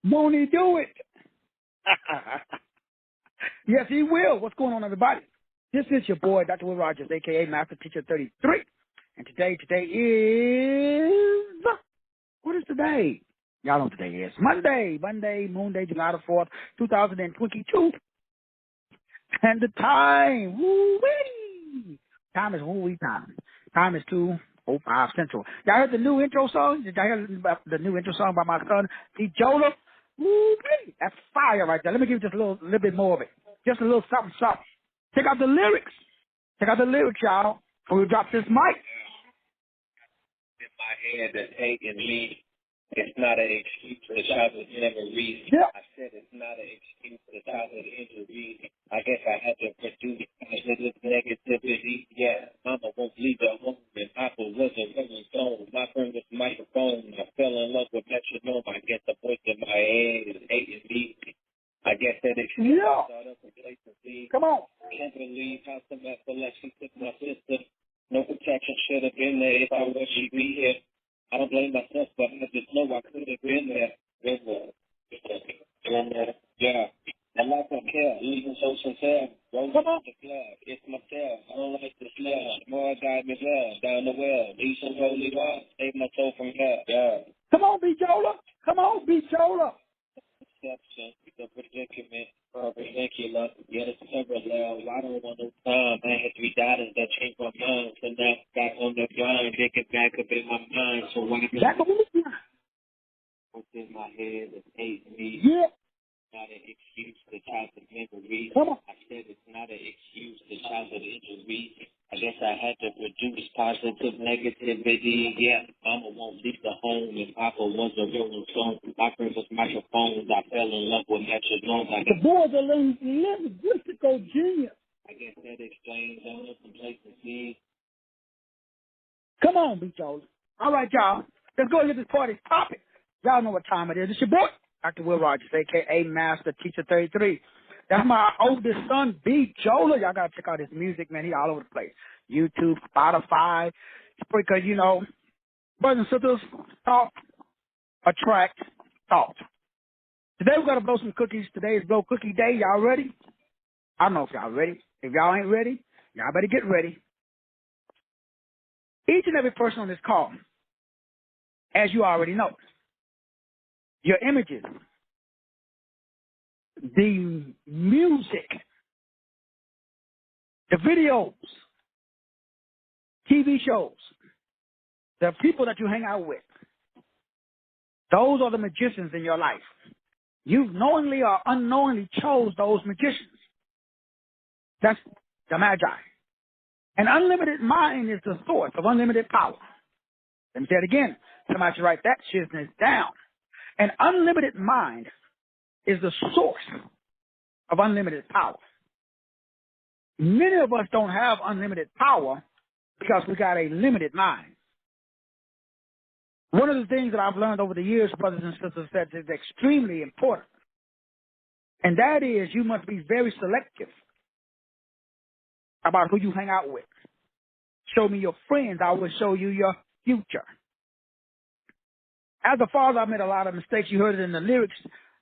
Won't he do it? Yes, he will. What's going on, everybody? This is your boy, Dr. Will Rogers, a.k.a. Master Teacher 33. And today is... What is today? Y'all know what today is. Monday, Moon Day, July the 4th, 2022. And the time, woo-wee! Time is woo-wee time. Time is 2:05 Central. Y'all heard the new intro song? Did y'all hear the new intro song by my son, D. Jola? Woo-wee! That's fire right there. Let me give you just a little bit more of it. Just a little something. Check out the lyrics. Check out the lyrics, y'all. Before we drop this mic. In my head that's hating me. It's not an excuse for the childhood memories. Yeah. I said it's not an excuse for the childhood injuries. I guess I had to produce positive negativity. Yeah, mama won't leave the home, and Papa wasn't rolling stone. My friend was microphone. I fell in love with metronome. I guess the voice in my head is hating me. I guess that excuse start up complacency. Come on. Can't believe how some she took my sister. No protection should have been there if I was she'd be here. I don't blame myself, but I just know I could have been there. Yeah. I like my care, even so sincere. Roll up the club, it's myself. I don't like the smell. More guide me well, down the well. Need some holy water, save my soul from hell. Yeah. Come on, B. Jola. Come on, B. Jola. Exception, the predicament, ridiculous. Yeah, it's several levels. I don't want no time. I had 3 daughters that changed my mind. So now back on the grind, they get back up in my mind. So why what's in my head that hate me? Yeah. Not an excuse to childhood memories. Come on. I said it's not an excuse to childhood injuries. I guess I had to produce positive negativity. Yeah, mama won't leave the home, and Papa was a rolling stone. My friend was microphones. I fell in love with metronomes. The boy's a linguistical genius. I guess that explains all the complacency. Come on, B. Jola. All right, y'all. Let's go and get this party popping. Y'all know what time it is. It's your boy, Dr. Will Rogers, a.k.a. Master Teacher 33. That's my oldest son, B. Jola. Y'all got to check out his music, man. He all over the place. YouTube, Spotify, Spreaker, you know. Brothers and sisters, talk, attract, thought. Today we're going to blow some cookies. Today is Blow Cookie Day. Y'all ready? I don't know if y'all ready. If y'all ain't ready, y'all better get ready. Each and every person on this call, as you already know, your images, the music, the videos, TV shows, the people that you hang out with, those are the magicians in your life. You knowingly or unknowingly chose those magicians. That's the Magi. An unlimited mind is the source of unlimited power. Let me say it again. Somebody should write that shizness down. An unlimited mind is the source of unlimited power. Many of us don't have unlimited power because we got a limited mind. One of the things that I've learned over the years, brothers and sisters, that is extremely important, and that is you must be very selective about who you hang out with. Show me your friends, I will show you your future. As a father, I made a lot of mistakes. You heard it in the lyrics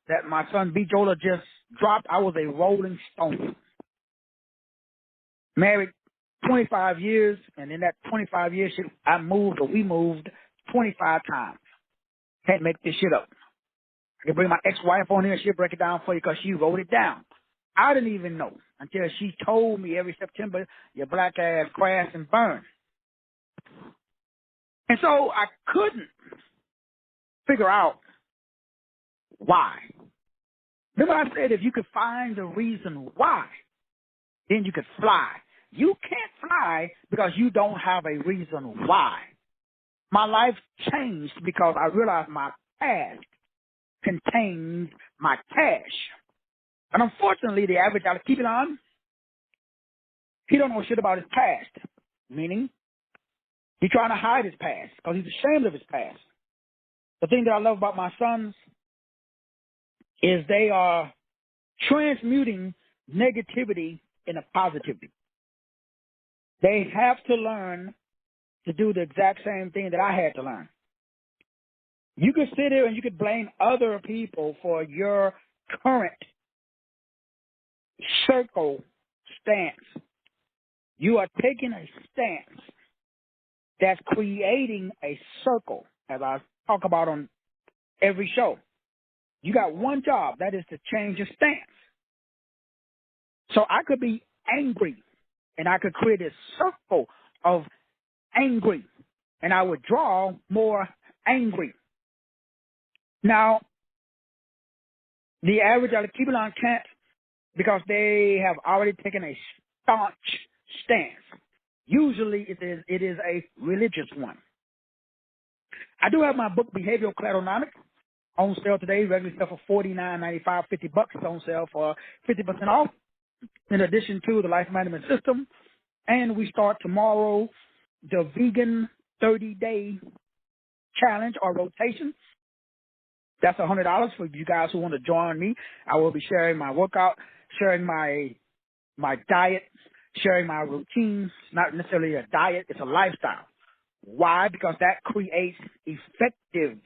that my son B. Jola just dropped. I was a rolling stone. Married 25 years, and in that 25 years, we moved 25 times. Can't make this shit up. I can bring my ex-wife on here, she'll break it down for you because she wrote it down. I didn't even know until she told me every September, your black ass crash and burn. And so I couldn't figure out why. Remember I said if you could find the reason why, then you could fly. You can't fly because you don't have a reason why. My life changed because I realized my past contains my cash. And unfortunately, the average out of keep it on, he don't know shit about his past. Meaning, he's trying to hide his past because he's ashamed of his past. The thing that I love about my sons is they are transmuting negativity into positivity. They have to learn to do the exact same thing that I had to learn. You could sit here and you could blame other people for your current circle stance. You are taking a stance that's creating a circle, as I talk about on every show. You got one job, that is to change your stance. So I could be angry, and I could create a circle of angry, and I would draw more angry. Now, the average Al-Kibulan can't, because they have already taken a staunch stance. Usually it is a religious one. I do have my book, Behavioral Cladonomics, on sale today. Regularly sell for $49.95, $50 on sale for 50% off. In addition to the Life Management System, and we start tomorrow the Vegan 30-day challenge or rotation. That's $100 for you guys who want to join me. I will be sharing my workout, sharing my diet, sharing my routines. Not necessarily a diet, it's a lifestyle. Why? Because that creates effective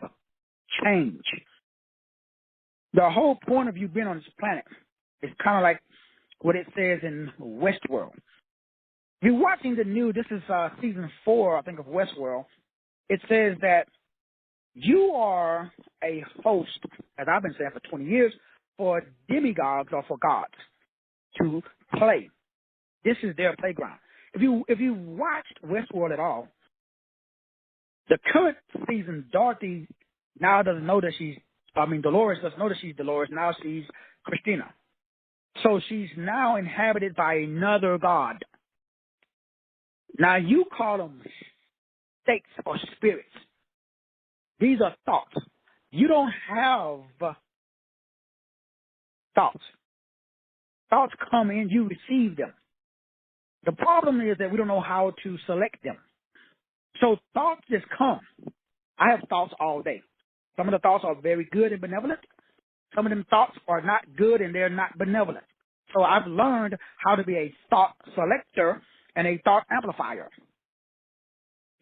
change. The whole point of you being on this planet is kind of like what it says in Westworld. If you're watching the new, this is season 4, I think, of Westworld. It says that you are a host, as I've been saying for 20 years, for demigods or for gods to play. This is their playground. If you watched Westworld at all, the current season, Dorothy now doesn't know that Dolores doesn't know that she's Dolores. Now she's Christina. So she's now inhabited by another god. Now you call them states or spirits. These are thoughts. You don't have thoughts. Thoughts come in, you receive them. The problem is that we don't know how to select them. So thoughts just come. I have thoughts all day. Some of the thoughts are very good and benevolent. Some of them thoughts are not good and they're not benevolent. So I've learned how to be a thought selector and a thought amplifier.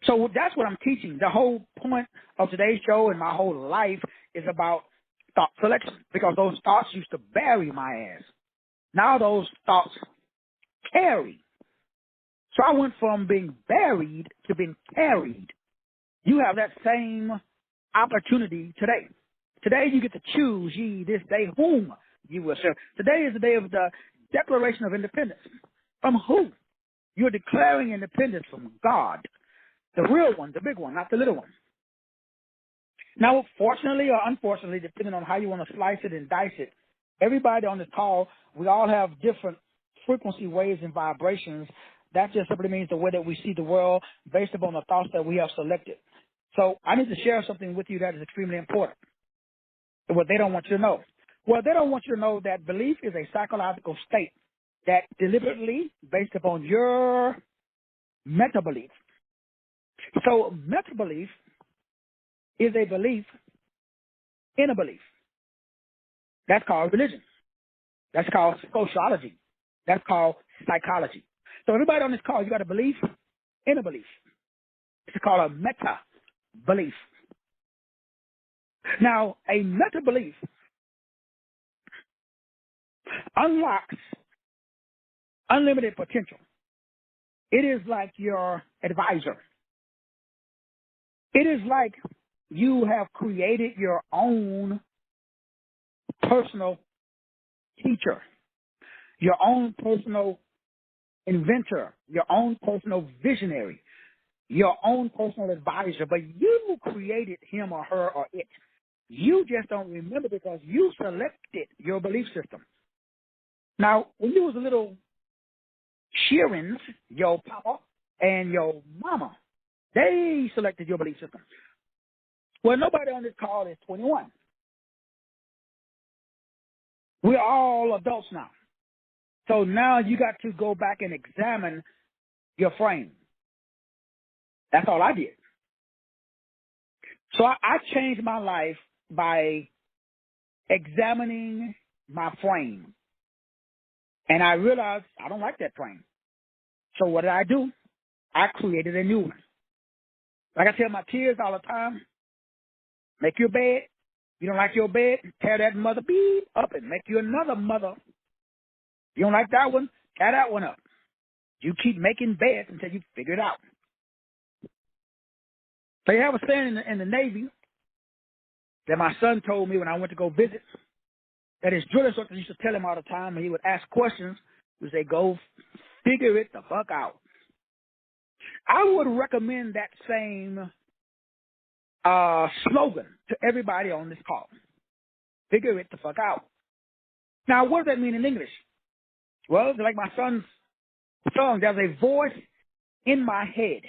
So that's what I'm teaching. The whole point of today's show and my whole life is about thought selection, because those thoughts used to bury my ass. Now those thoughts carry. So I went from being buried to being carried. You have that same opportunity today. Today you get to choose ye this day whom you will serve. Today is the day of the Declaration of Independence. From who? You're declaring independence from God. The real one, the big one, not the little one. Now, fortunately or unfortunately, depending on how you want to slice it and dice it, everybody on this call, we all have different frequency waves and vibrations. That just simply means the way that we see the world based upon the thoughts that we have selected. So I need to share something with you that is extremely important. What they don't want you to know. Well, they don't want you to know that belief is a psychological state that deliberately, based upon your meta-belief. So meta-belief is a belief in a belief. That's called religion. That's called sociology. That's called psychology. So everybody on this call, you got a belief in a belief. It's called a meta-belief. Now, a meta-belief unlocks unlimited potential. It is like your advisor. It is like you have created your own personal teacher, your own personal inventor, your own personal visionary, your own personal advisor, but you created him or her or it. You just don't remember because you selected your belief system. Now, when you was a little Sheerans, your papa and your mama, they selected your belief system. Well, nobody on this call is 21. We're all adults now. So now you got to go back and examine your frame. That's all I did. So I changed my life by examining my frame. And I realized I don't like that frame. So what did I do? I created a new one. Like I tell my kids all the time, Make your bed. You don't like your bed, tear that mother bead up and make you another mother. You don't like that one, tear that one up. You keep making beds until you figure it out. So you have a saying in the Navy that my son told me when I went to go visit, that his drill instructor used to tell him all the time, and he would ask questions. He would say, go figure it the fuck out. I would recommend that same slogan to everybody on this call. Figure it the fuck out. Now, what does that mean in English? Well, like my son's song, there's a voice in my head.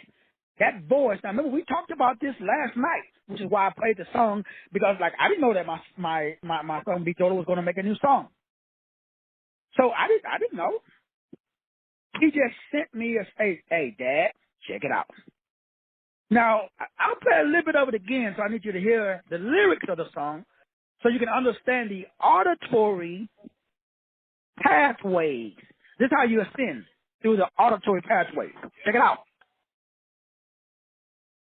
That voice, now remember we talked about this last night, which is why I played the song, because like I didn't know that my son B. Jola was going to make a new song. So I didn't know. He just sent me hey, Dad, check it out. Now, I'll play a little bit of it again, so I need you to hear the lyrics of the song so you can understand the auditory pathways. This is how you ascend through the auditory pathways. Check it out.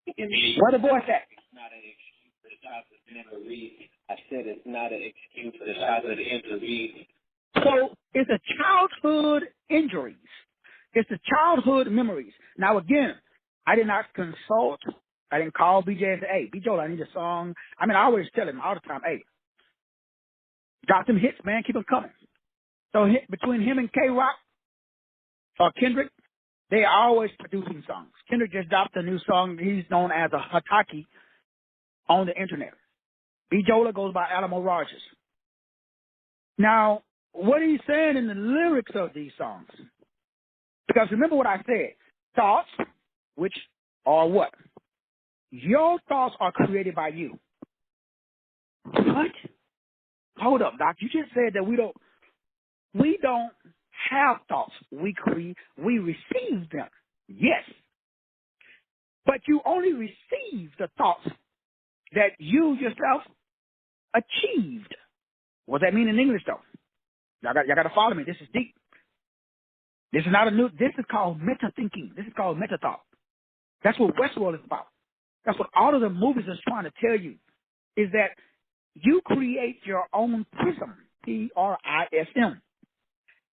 Where the voice at? It's not an excuse for the childhood memory. I said it's not an excuse for the childhood injury. So it's the childhood injuries. It's the childhood memories. Now, again, I did not consult. I didn't call BJ and say, hey, B. Joel, I need a song. I mean, I always tell him all the time, hey, drop them hits, man. Keep them coming. So between him and K-Rock or Kendrick, they are always producing songs. Kendrick just dropped a new song. He's known as a Hataki on the internet. B. Jola goes by Alamo Rogers. Now, what are you saying in the lyrics of these songs? Because remember what I said. Thoughts, which are what? Your thoughts are created by you. What? Hold up, Doc. You just said that we don't have thoughts. We receive them. Yes. But you only receive the thoughts that you yourself achieved. What does that mean in English, though? Y'all got to follow me. This is deep. This is called meta thinking. This is called meta thought. That's what Westworld is about. That's what all of the movies are trying to tell you, is that you create your own prism, Prism.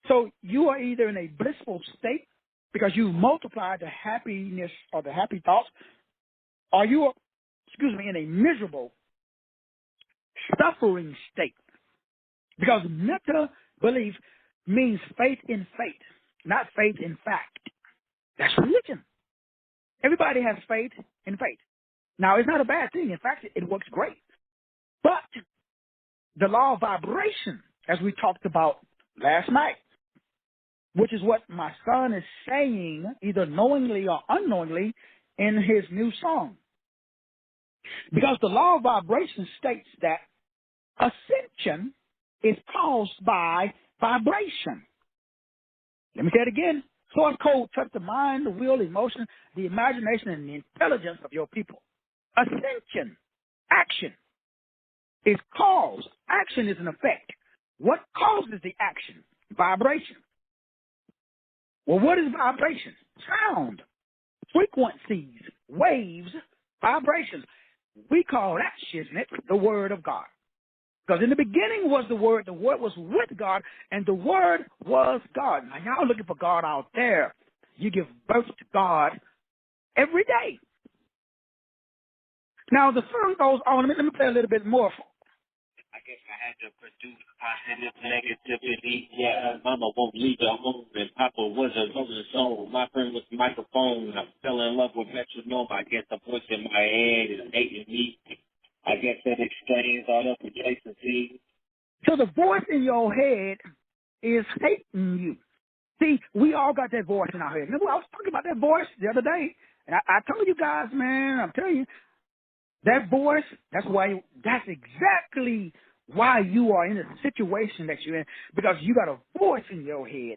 So you are either in a blissful state because you multiply the happiness or the happy thoughts, or you are, in a miserable, suffering state. Because meta belief means faith in fate, not faith in fact. That's religion. Everybody has faith in faith. Now, it's not a bad thing. In fact, it works great. But the law of vibration, as we talked about last night, which is what my son is saying, either knowingly or unknowingly, in his new song. Because the law of vibration states that ascension is caused by vibration. Let me say it again. Source code touch the mind, the will, the emotion, the imagination, and the intelligence of your people. Ascension, action, is cause. Action is an effect. What causes the action? Vibration. Well, what is vibration? Sound, frequencies, waves, vibrations. We call that shiznit the Word of God. Because in the beginning was the Word was with God, and the Word was God. Now, y'all looking for God out there. You give birth to God every day. Now, the song goes on. Let me play a little bit more. I guess I had to produce positive negativity. Yeah, Mama won't leave her home, and Papa was a rolling stone. My friend was the microphone. I fell in love with metronome. I guess the voice in my head is hating me. I guess that explains all the adjacencies. So the voice in your head is hating you. See, we all got that voice in our head. Remember, I was talking about that voice the other day, and I told you guys, man, I'm telling you, that voice, that's exactly why you are in the situation that you're in, because you got a voice in your head,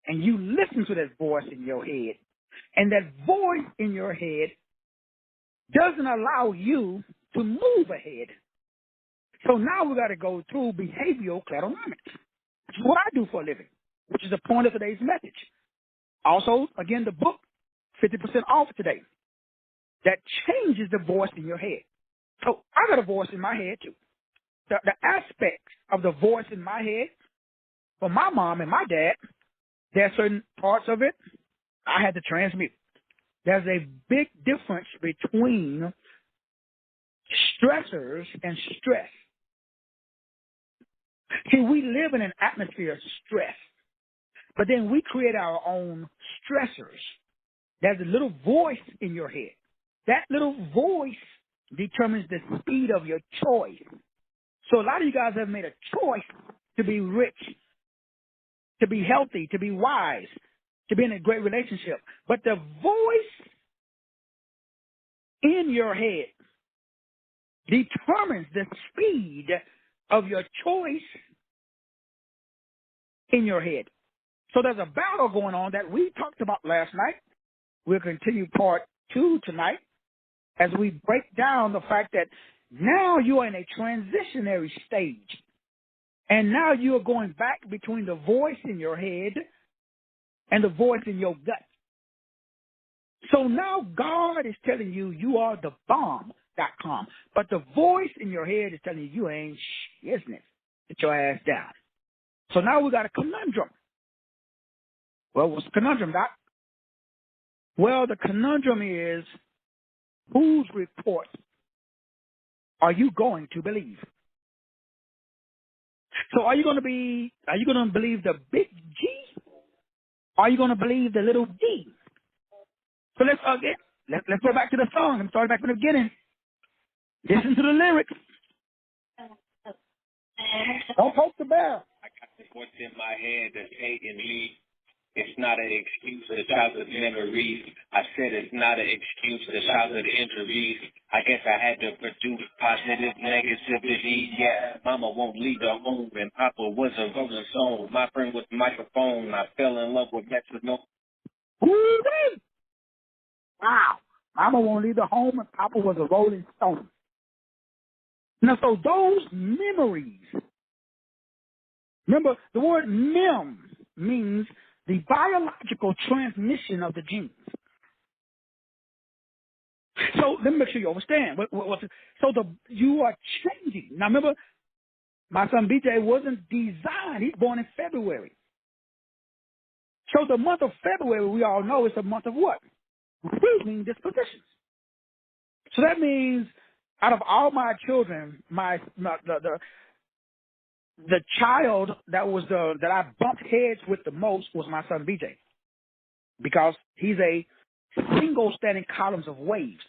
and you listen to that voice in your head, and that voice in your head doesn't allow you to move ahead. So now we got to go through behavioral clairvoyance. That's what I do for a living, which is the point of today's message. Also, again, the book, 50% off today, that changes the voice in your head. So I got a voice in my head, too. The aspects of the voice in my head for my mom and my dad, there are certain parts of it I had to transmute. There's a big difference between stressors and stress. See, we live in an atmosphere of stress, but then we create our own stressors. There's a little voice in your head. That little voice determines the speed of your choice. So a lot of you guys have made a choice to be rich, to be healthy, to be wise, to be in a great relationship. But the voice in your head determines the speed of your choice in your head. So there's a battle going on that we talked about last night. We'll continue part 2 tonight as we break down the fact that now you are in a transitionary stage. And now you are going back between the voice in your head and the voice in your gut. So now God is telling you you are the bomb.com. But the voice in your head is telling you ain't business. Get your ass down. So now we got a conundrum. Well, what's the conundrum, Doc? Well, the conundrum is, whose report are you going to believe? So are you going to believe the big G? Or are you going to believe the little D? So let's go back to the song. I'm starting back from the beginning. Listen to the lyrics. Don't poke the bell. I got the voice in my head that's hating me. It's not an excuse for the childhood memories. I said it's not an excuse for the childhood injuries. I guess I had to produce positive negativity. Yeah, mama won't leave the home, and papa was a rolling stone. My friend with the microphone. I fell in love with metronome. Woo-wee! Wow. Mama won't leave the home, and papa was a rolling stone. Now, so those memories, remember, the word mem means the biological transmission of the genes. So let me make sure you understand. You are changing. Now, remember, my son BJ wasn't designed. He's born in February. So the month of February, we all know, is a month of what? Proving dispositions. So that means out of all my children, the child that I bumped heads with the most was my son BJ, because he's a single standing columns of waves.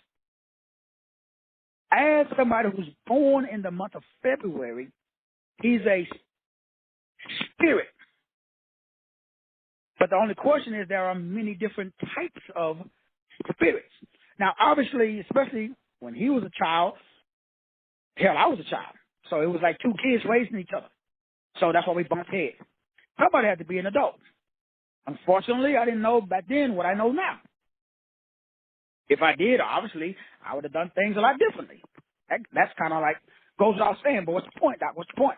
As somebody who's born in the month of February, he's a spirit. But the only question is, there are many different types of spirits. Now, obviously, especially when he was a child, hell, I was a child. So it was like two kids raising each other. So that's why we bumped heads. Somebody had to be an adult. Unfortunately, I didn't know back then what I know now. If I did, obviously, I would have done things a lot differently. That's kind of like, goes without saying, but what's the point, Doc? What's the point?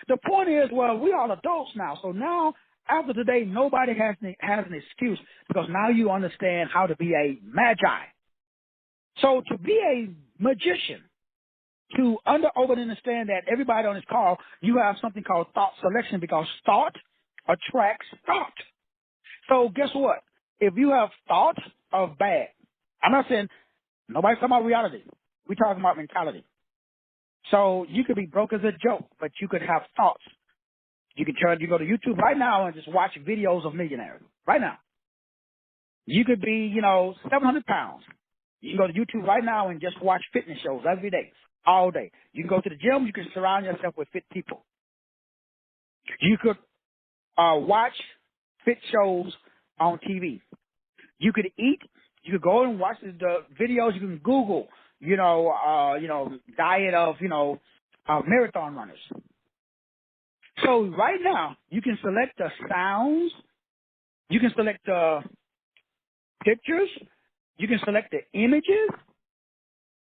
The point is, well, we all adults now. So now, after today, nobody has an excuse, because now you understand how to be a magi. So to be a magician, to understand that everybody on this call, you have something called thought selection, because thought attracts thought. So guess what? If you have thought of bad, I'm not saying, nobody's talking about reality. We're talking about mentality. So you could be broke as a joke, but you could have thoughts. You go to YouTube right now and just watch videos of millionaires. Right now. You could be, 700 pounds. You can go to YouTube right now and just watch fitness shows every day, all day. You can go to the gym. You can surround yourself with fit people. You could watch fit shows on TV. You could eat. You could go and watch the videos. You can Google, diet of, marathon runners. So right now, you can select the sounds. You can select the pictures. You can select the images.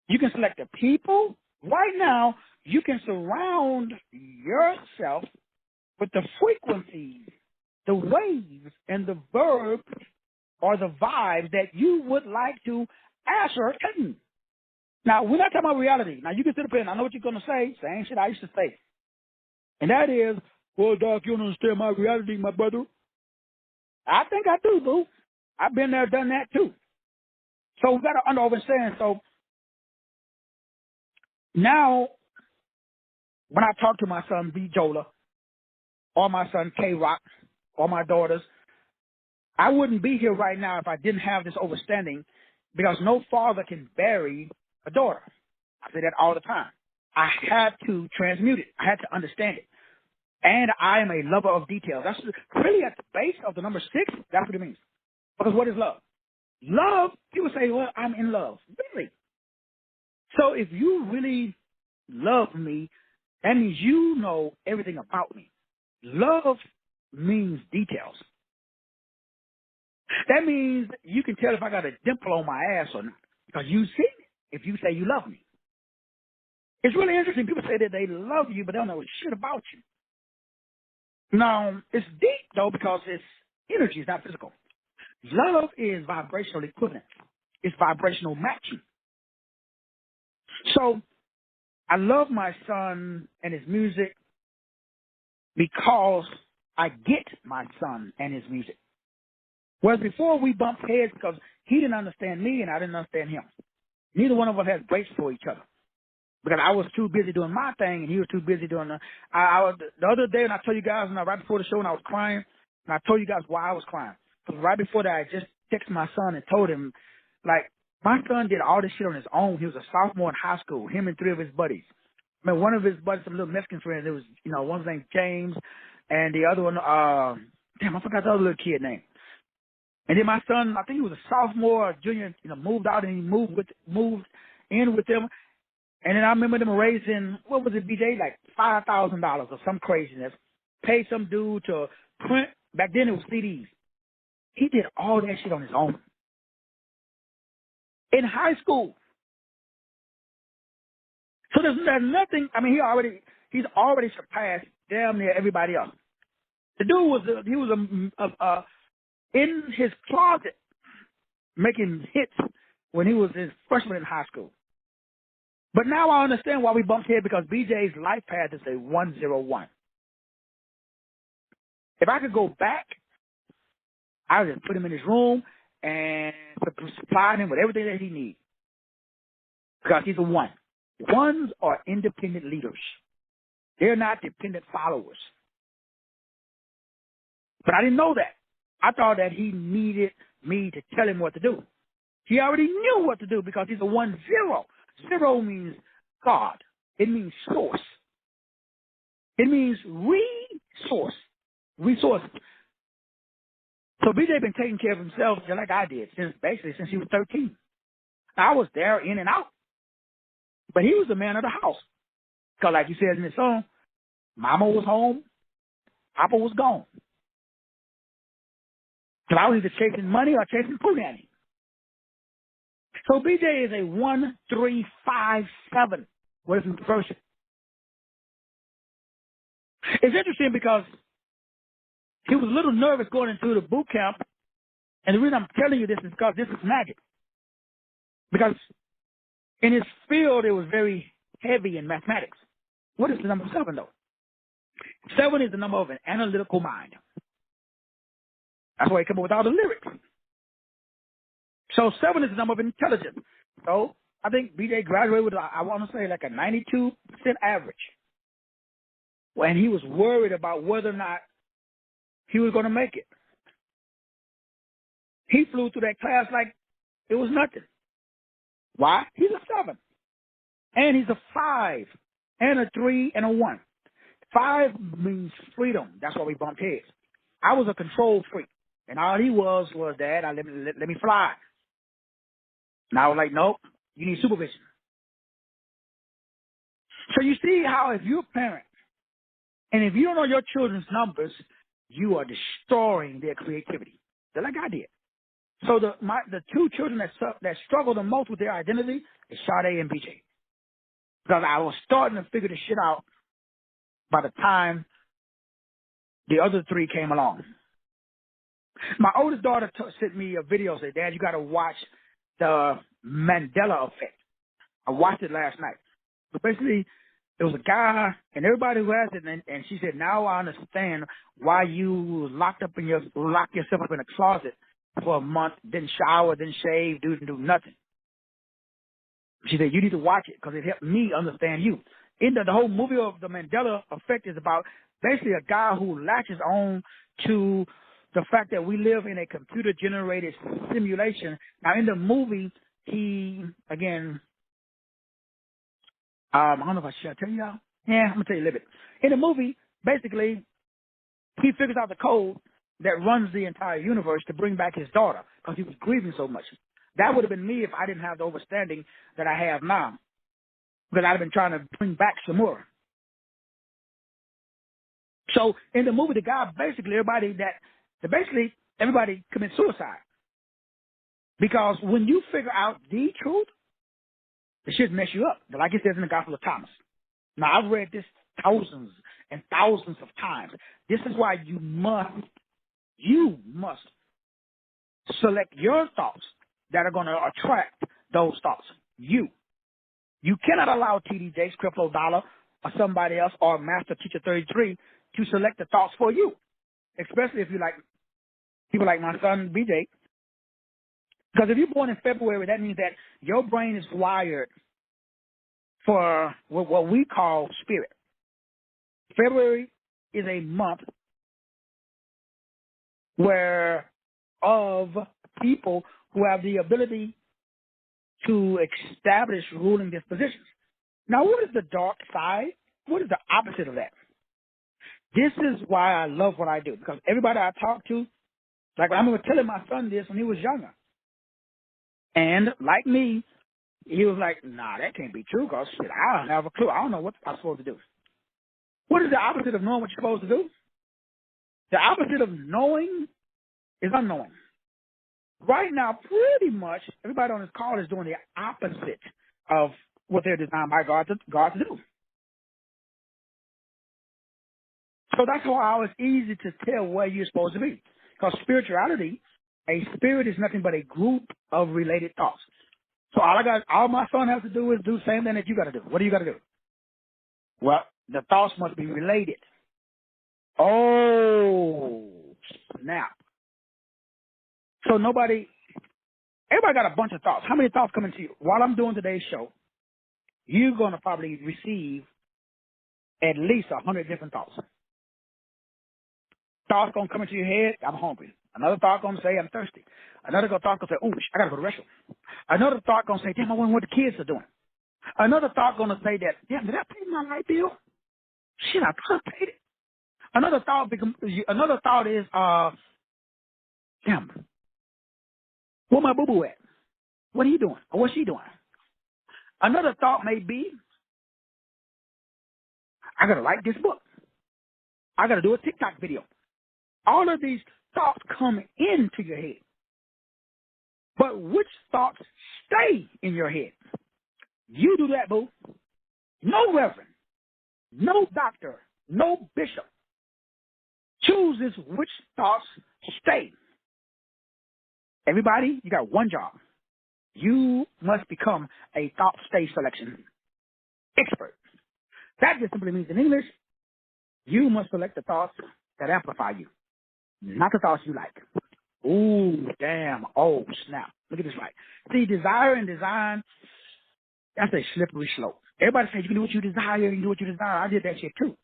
You can select the people. Right now, you can surround yourself with the frequencies, the waves, and the verbs or the vibes that you would like to ascertain. Now, we're not talking about reality. Now, you can sit up here and I know what you're going to say. Same shit I used to say. And that is, well, Doc, you don't understand my reality, my brother. I think I do, boo. I've been there, done that, too. So we got to understand. So now, when I talk to my son, B. Jola, or my son, K-Rock, or my daughters, I wouldn't be here right now if I didn't have this understanding, because no father can bury a daughter. I say that all the time. I had to transmute it. I had to understand it. And I am a lover of details. That's really at the base of the number 6. That's what it means. Because what is love? Love, people say, well, I'm in love. Really? So if you really love me, that means you know everything about me. Love means details. That means you can tell if I got a dimple on my ass or not, because you see it if you say you love me. It's really interesting. People say that they love you, but they don't know shit about you. Now, it's deep, though, because it's energy. It's not physical. Love is vibrational equivalent. It's vibrational matching. So I love my son and his music because I get my son and his music. Whereas before we bumped heads because he didn't understand me and I didn't understand him. Neither one of us had grace for each other. Because I was too busy doing my thing and he was too busy doing the other day, and I told you guys, right before the show, and I was crying, and I told you guys why I was crying. Because right before that, I just texted my son and told him, like, my son did all this shit on his own. He was a sophomore in high school, him and 3 of his buddies. I mean, one of his buddies, some little Mexican friends, it was, one's named James, and the other one, I forgot the other little kid name. And then my son, I think he was a sophomore or junior, moved out and he moved in with them. And then I remember them raising, what was it, BJ, like $5,000 or some craziness. Paid some dude to print. Back then it was CDs. He did all that shit on his own. In high school. So there's nothing, I mean, he's already surpassed damn near everybody else. The dude he was in his closet making hits when he was his freshman in high school. But now I understand why we bumped head, because BJ's life path is a 101. If I could go back, I would just put him in his room and supply him with everything that he needs. Because he's a 1. 1s are independent leaders. They're not dependent followers. But I didn't know that. I thought that he needed me to tell him what to do. He already knew what to do because he's a 1-0. 0 means God. It means source. It means resource. Resource. So BJ been taking care of himself just like I did since he was 13. I was there in and out. But he was the man of the house. Because like you said in the song, Mama was home, Papa was gone. So I was either chasing money or chasing Punani. So BJ is a 1-3-5-7. What is the version? It's interesting because he was a little nervous going into the boot camp. And the reason I'm telling you this is because this is magic. Because in his field, it was very heavy in mathematics. What is the number 7, though? 7 is the number of an analytical mind. That's why he came up with all the lyrics. So 7 is the number of intelligence. So I think BJ graduated with, I want to say, like a 92% average. And he was worried about whether or not he was going to make it. He flew through that class like it was nothing. Why? He's a 7. And he's a 5, and a 3, and a 1. 5 means freedom. That's why we bumped heads. I was a control freak. And all he was, Dad, let me fly. And I was like, nope, you need supervision. So you see how if you're a parent, and if you don't know your children's numbers, you are destroying their creativity. Just like I did. So the 2 children that struggle the most with their identity is Sade and BJ. Because I was starting to figure this shit out by the time the other 3 came along. My oldest daughter sent me a video, said, Dad, you got to watch the Mandela Effect. I watched it last night. But basically, it was a guy, and everybody who has it, and she said, now I understand why you locked yourself up in a closet for a month, didn't shower, didn't shave, didn't do nothing. She said, you need to watch it because it helped me understand you. The whole movie of the Mandela Effect is about basically a guy who latches on to the fact that we live in a computer-generated simulation. Now, in the movie, he, again, I don't know if I should tell you y'all. Yeah, I'm going to tell you a little bit. In the movie, basically, he figures out the code that runs the entire universe to bring back his daughter because he was grieving so much. That would have been me if I didn't have the understanding that I have now, because I'd have been trying to bring back Samura. So in the movie, the guy everybody commits suicide. Because when you figure out the truth, it should mess you up. Like it says in the Gospel of Thomas. Now, I've read this thousands and thousands of times. This is why you must select your thoughts that are going to attract those thoughts. You cannot allow T.D. Jakes, Creflo Dollar, or somebody else, or Master Teacher 33 to select the thoughts for you, especially if you like people like my son, BJ. Because if you're born in February, that means that your brain is wired for what we call spirit. February is a month where of people who have the ability to establish ruling dispositions. Now, what is the dark side? What is the opposite of that? This is why I love what I do, because everybody I talk to, like I remember telling my son this when he was younger. And like me, he was like, nah, that can't be true, because shit, I don't have a clue. I don't know what I'm supposed to do. What is the opposite of knowing what you're supposed to do? The opposite of knowing is unknowing. Right now, pretty much, everybody on this call is doing the opposite of what they're designed by God to do. So that's why it's easy to tell where you're supposed to be. Because spirituality, a spirit is nothing but a group of related thoughts. So all my son has to do is do the same thing that you got to do. What do you got to do? Well, the thoughts must be related. Oh, snap. So everybody got a bunch of thoughts. How many thoughts come into you? While I'm doing today's show, you're going to probably receive at least 100 different thoughts. Thoughts going to come into your head, I'm hungry. Another thought going to say, I'm thirsty. Another thought going to say, oh, I got to go to the restroom. Another thought going to say, damn, I wonder what the kids are doing. Another thought going to say that, damn, did I pay my light bill? Shit, I could have paid it. Another thought is, damn, where my boo-boo at? What are you doing? Or what's she doing? Another thought may be, I got to write this book. I got to do a TikTok video. All of these thoughts come into your head. But which thoughts stay in your head? You do that, boo. No reverend, no doctor, no bishop chooses which thoughts stay. Everybody, you got one job. You must become a thought stay selection expert. That just simply means in English, you must select the thoughts that amplify you, not the thoughts you like. Ooh, damn. Oh, snap. Look at this right. See, desire and design, that's a slippery slope. Everybody says you can do what you desire, you can do what you desire. I did that shit too.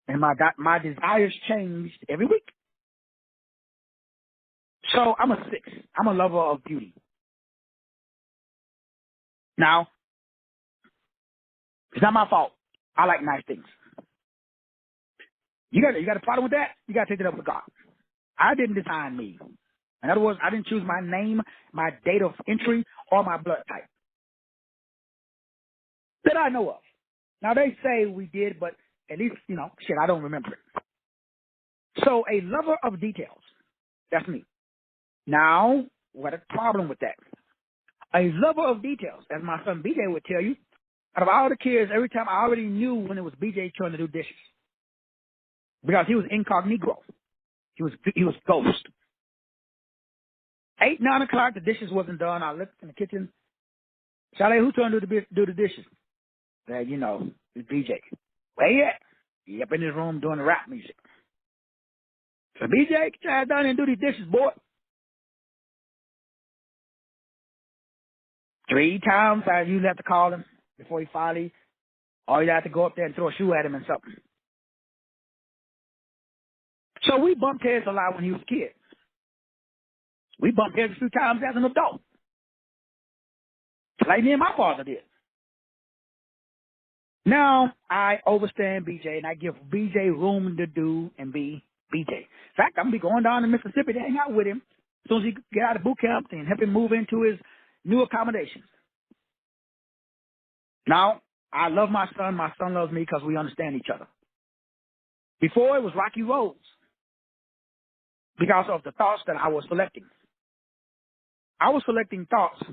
And my desires changed every week. So I'm a 6. I'm a lover of beauty. Now, it's not my fault. I like nice things. You got a problem with that? You got to take it up with God. I didn't design me. In other words, I didn't choose my name, my date of entry, or my blood type. That I know of. Now, they say we did, but at least, I don't remember it. So, a lover of details. That's me. Now, what a problem with that. A lover of details, as my son BJ would tell you, out of all the kids, every time I already knew when it was BJ trying to do dishes. Because he was incognito. He was ghost. 8, 9 o'clock, the dishes wasn't done. I looked in the kitchen. Charlie, who's trying to do the dishes? You know, it's BJ. Where you at? He up in his room doing the rap music. So BJ, get your ass down and do these dishes, boy. 3 times I usually have to call him before he finally, or you have to go up there and throw a shoe at him and something. So we bumped heads a lot when he was a kid. We bumped heads a few times as an adult. Like me and my father did. Now, I overstand BJ, and I give BJ room to do and be BJ. In fact, I'm going to be going down to Mississippi to hang out with him as soon as he get out of boot camp and help him move into his new accommodations. Now, I love my son. My son loves me because we understand each other. Before, it was rocky roads because of the thoughts that I was selecting. I was selecting thoughts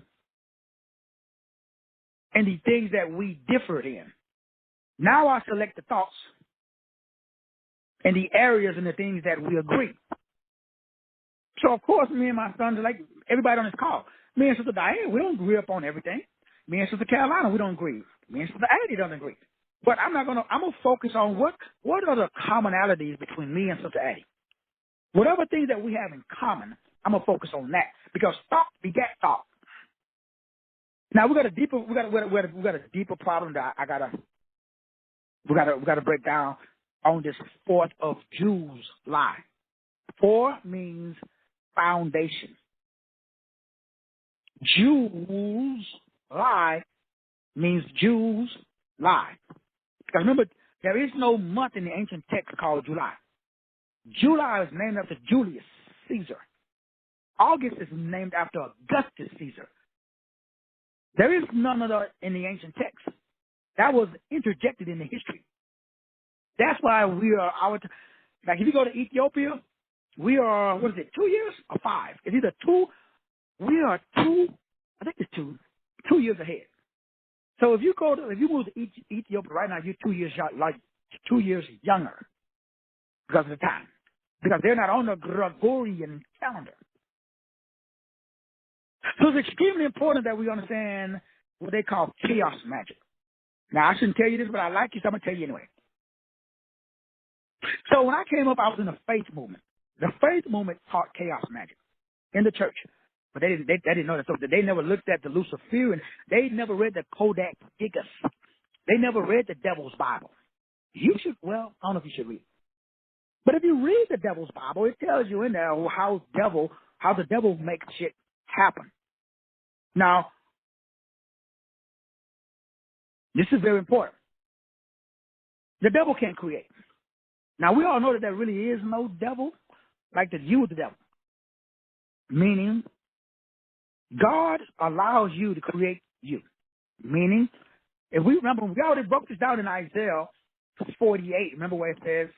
and the things that we differed in. Now I select the thoughts and the areas and the things that we agree. So, of course, me and my sons are like everybody on this call. Me and Sister Diane, we don't agree upon everything. Me and Sister Carolina, we don't agree. Me and Sister Addie don't agree. But I'm going to focus on what are the commonalities between me and Sister Addie. Whatever things that we have in common, I'm going to focus on that because thought begat thought. Now we got a deeper problem that we gotta break down on this 4th of July. 4 means foundation. July means Jews lie. Because remember, there is no month in the ancient text called July. July is named after Julius Caesar. August is named after Augustus Caesar. There is none of that in the ancient text. That was interjected in the history. That's why we are like if you go to Ethiopia, we are, 2 years or 5? It's either 2, we are 2, I think it's 2 years ahead. So if you move to Ethiopia right now, you're 2 years, like 2 years younger because of the time. Because they're not on the Gregorian calendar. So it's extremely important that we understand what they call chaos magic. Now, I shouldn't tell you this, but I like you, so I'm going to tell you anyway. So when I came up, I was in the faith movement. The faith movement taught chaos magic in the church. But they didn't know that. So they never looked at the Luciferian. They never read the Codex Gigas. They never read the Devil's Bible. You should, well, I don't know if you should read. But if you read the Devil's Bible, it tells you in there how the devil makes shit happen. Now, this is very important. The devil can't create. Now, we all know that there really is no devil, like that you are the devil. Meaning, God allows you to create you. Meaning, if we remember, we already broke this down in Isaiah 48. Remember where it says,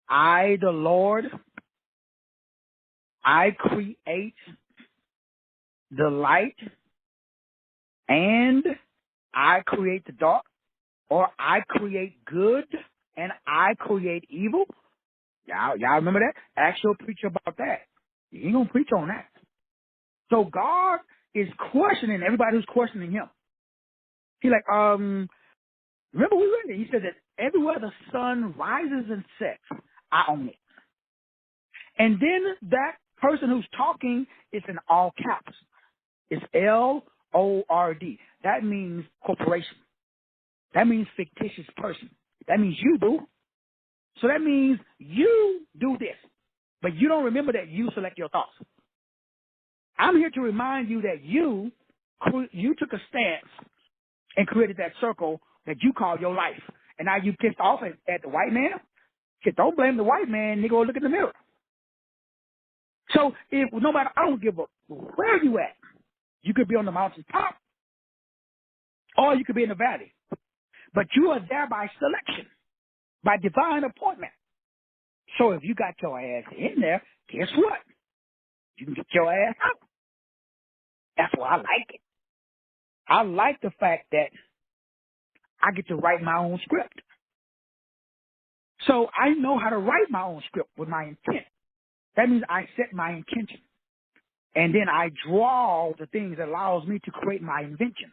I, the Lord, I create the light and I create the dark, or I create good and I create evil. Y'all remember that? Ask your preacher about that. He ain't going to preach on that. So God is questioning everybody who's questioning him. He's like, remember we read it. He said that everywhere the sun rises and sets, I own it. And then that person who's talking is in all caps. It's LORD. That means corporation. That means fictitious person. That means you, boo. So that means you do this. But you don't remember that you select your thoughts. I'm here to remind you that you took a stance and created that circle that you call your life. And now you pissed off at the white man. Don't blame the white man, nigga, look in the mirror. So no matter, I don't give a where you at. You could be on the mountain top or you could be in the valley. But you are there by selection, by divine appointment. So if you got your ass in there, guess what? You can get your ass out. That's why I like it. I like the fact that I get to write my own script. So I know how to write my own script with my intent. That means I set my intention. And then I draw the things that allows me to create my invention.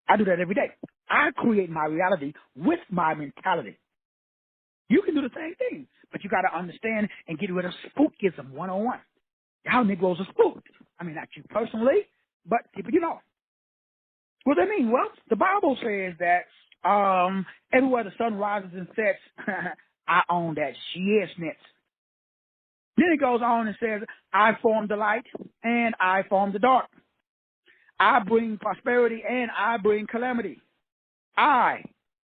I do that every day. I create my reality with my mentality. You can do the same thing, but you got to understand and get rid of spookism 101. How Negroes are spooked. I mean, not you personally, but people you know. What does that mean? Well, the Bible says that everywhere the sun rises and sets, I own that shitness. Then it goes on and says, I form the light and I form the dark. I bring prosperity and I bring calamity. I,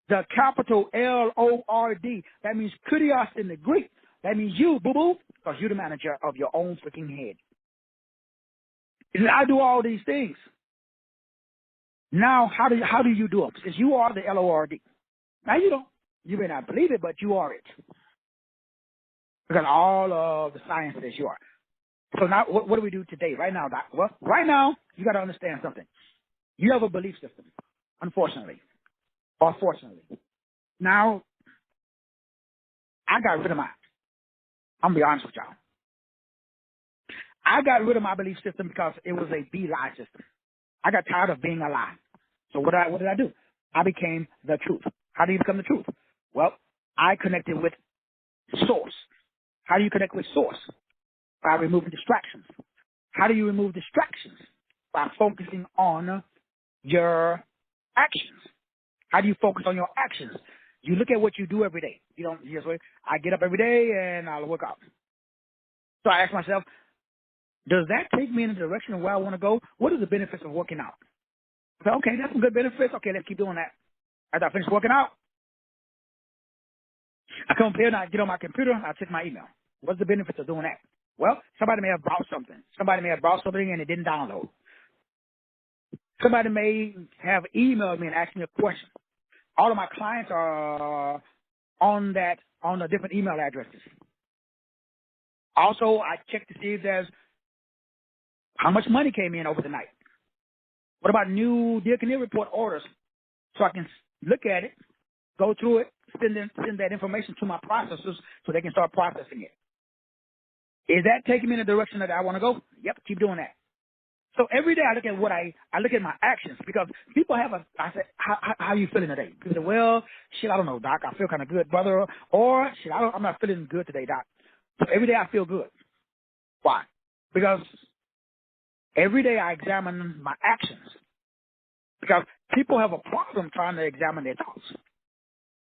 the capital Lord. That means kurios in the Greek. That means you, boo-boo, because you're the manager of your own freaking head. I do all these things. Now, how do you do them? Since you are the Lord. Now, you may not believe it, but you are it. Because all of the science says you are. So now, what do we do today? Right now, Doc? Well, right now, you got to understand something. You have a belief system, unfortunately, or fortunately. Now, I got rid of mine. I'm going to be honest with y'all. I got rid of my belief system because it was a be-lie system. I got tired of being a lie. So what did I do? I became the truth. How do you become the truth? Well, I connected with source. How do you connect with source? By removing distractions. How do you remove distractions? By focusing on your actions. How do you focus on your actions? You look at what you do every day. You just wait. I get up every day and I'll work out. So I ask myself, does that take me in the direction of where I want to go? What are the benefits of working out? So, okay, that's some good benefits. Okay, let's keep doing that. After I finish working out, I come up here and I get on my computer and I check my email. What's the benefits of doing that? Well, somebody may have brought something. Somebody may have brought something and it didn't download. Somebody may have emailed me and asked me a question. All of my clients are on the different email addresses. Also, I check to see if there's how much money came in over the night. What about new Dear Canary report orders? So I can look at it, go through it, send that information to my processors so they can start processing it. Is that taking me in the direction that I want to go? Yep, keep doing that. So every day I look at I look at my actions because people I say, how are you feeling today? People say, well, shit, I don't know, Doc. I feel kind of good, brother. Or, shit, I'm not feeling good today, Doc. So every day I feel good. Why? Because every day I examine my actions. Because people have a problem trying to examine their thoughts.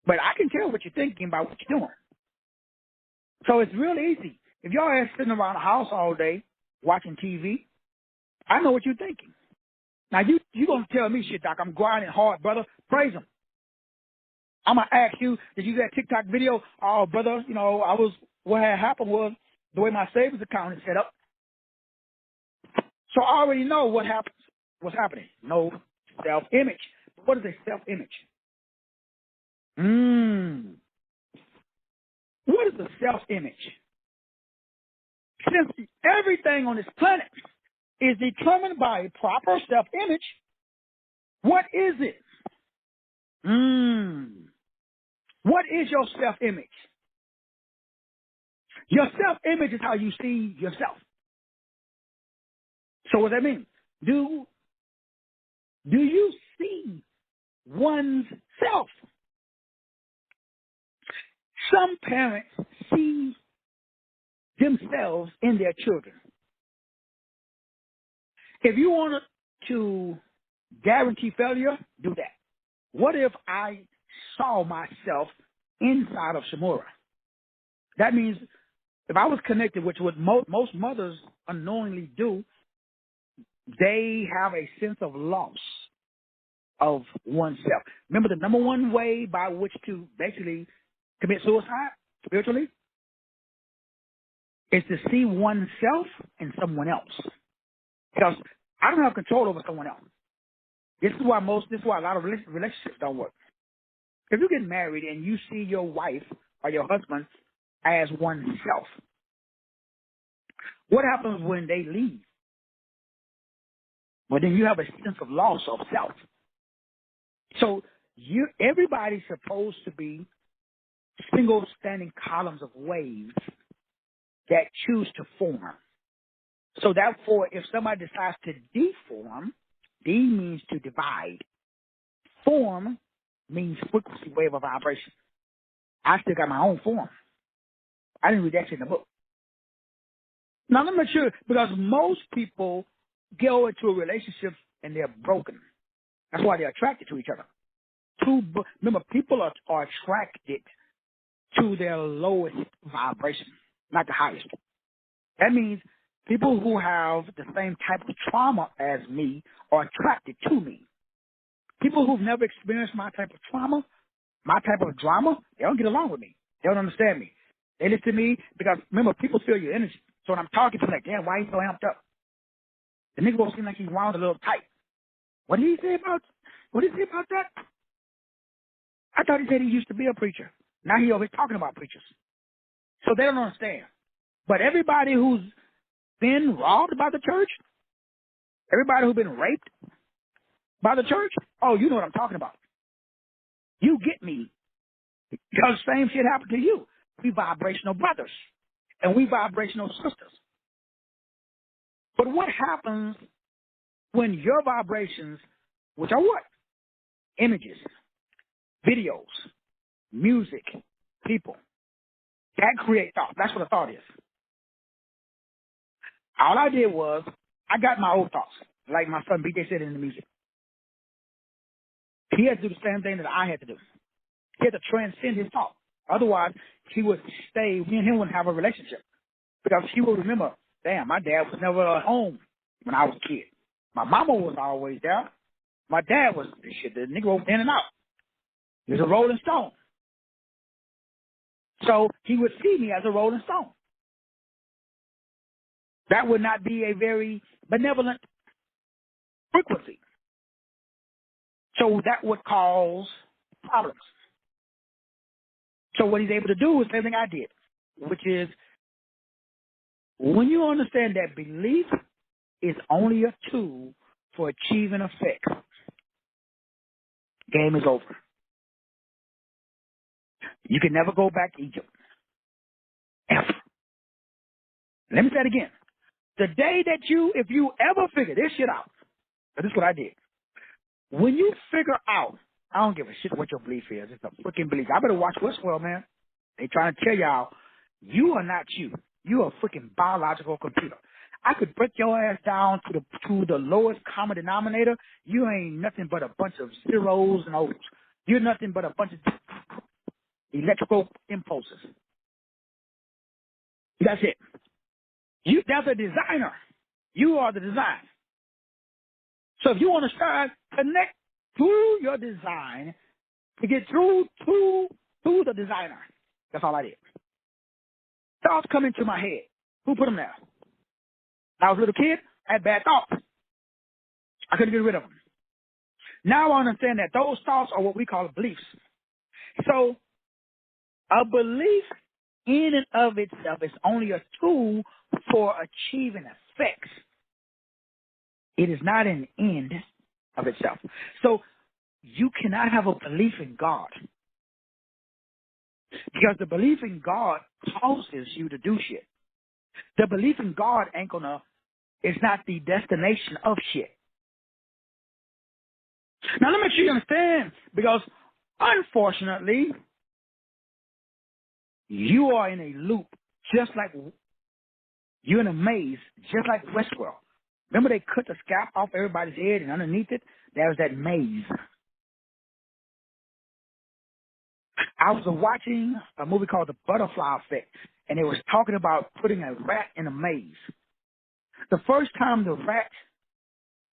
But I can tell what you're thinking by what you're doing. So it's real easy. If y'all are sitting around the house all day watching TV, I know what you're thinking. Now, you going to tell me, shit, Doc, I'm grinding hard, brother. Praise him. I'm going to ask you, did you see that TikTok video? Oh, brother, what had happened was the way my savings account is set up. So I already know what's happening. No self-image. What is a self-image? What is a self-image? Since everything on this planet is determined by a proper self-image, what is it? What is your self-image? Your self-image is how you see yourself. So what does that mean? Do you see one's self? Some parents see themselves in their children. If you want to guarantee failure, do that. What if I saw myself inside of Shamura? That means if I was connected, which what most mothers unknowingly do, they have a sense of loss of oneself. Remember, the number one way by which to basically commit suicide spiritually is to see oneself in someone else. Because I don't have control over someone else. This is why a lot of relationships don't work. If you get married and you see your wife or your husband as oneself, what happens when they leave? Well, then you have a sense of loss of self. So everybody's supposed to be single standing columns of waves that choose to form. So therefore, if somebody decides to deform, D means to divide. Form means frequency, wave, or vibration. I still got my own form. I didn't read that shit in the book. Now, let me make sure, because most people go into a relationship and they're broken. That's why they're attracted to each other. Remember, people are attracted to their lowest vibration, not the highest. That means people who have the same type of trauma as me are attracted to me. People who've never experienced my type of trauma, my type of drama, they don't get along with me. They don't understand me. They listen to me because, remember, people feel your energy. So when I'm talking to them, like, damn, why you so amped up? The nigga will seem like he's wound a little tight. What did he say about that? I thought he said he used to be a preacher. Now he over here talking about preachers. So they don't understand. But everybody who's been robbed by the church, everybody who's been raped by the church, oh, you know what I'm talking about. You get me. Because the same shit happened to you. We vibrational brothers. And we vibrational sisters. But what happens when your vibrations, which are what? Images, videos, music, people, that create thought. That's what a thought is. All I did was, I got my old thoughts, like my son BJ said in the music. He had to do the same thing that I had to do. He had to transcend his thought. Otherwise, he would stay, me and him wouldn't have a relationship. Because he would remember, damn, my dad was never at home when I was a kid. My mama was always there. My dad was, the nigga was in and out. He was a rolling stone. So he would see me as a rolling stone. That would not be a very benevolent frequency. So that would cause problems. So what he's able to do is the same thing I did, which is when you understand that belief is only a tool for achieving effect, game is over. You can never go back to Egypt. Ever. Let me say it again. The day that if you ever figure this shit out, this is what I did. When you figure out, I don't give a shit what your belief is. It's a freaking belief. I better watch Westworld, man. They trying to tell y'all, you are not you. You are a freaking biological computer. I could break your ass down to the lowest common denominator. You ain't nothing but a bunch of zeros and O's. You're nothing but a bunch of electrical impulses. That's it. That's a designer. You are the design. So if you want to start, connect through your design to get through to the designer. That's all I did. Thoughts come into my head. Who put them there? I was a little kid. I had bad thoughts. I couldn't get rid of them. Now I understand that those thoughts are what we call beliefs. So a belief in and of itself is only a tool for achieving effects. It is not an end of itself. So you cannot have a belief in God. Because the belief in God causes you to do shit. The belief in God is not the destination of shit. Now, let me make sure you understand, because unfortunately, you are in a loop, just like you're in a maze, just like Westworld. Remember they cut the scalp off everybody's head, and underneath it, there was that maze. I was watching a movie called The Butterfly Effect, and it was talking about putting a rat in a maze. The first time the rat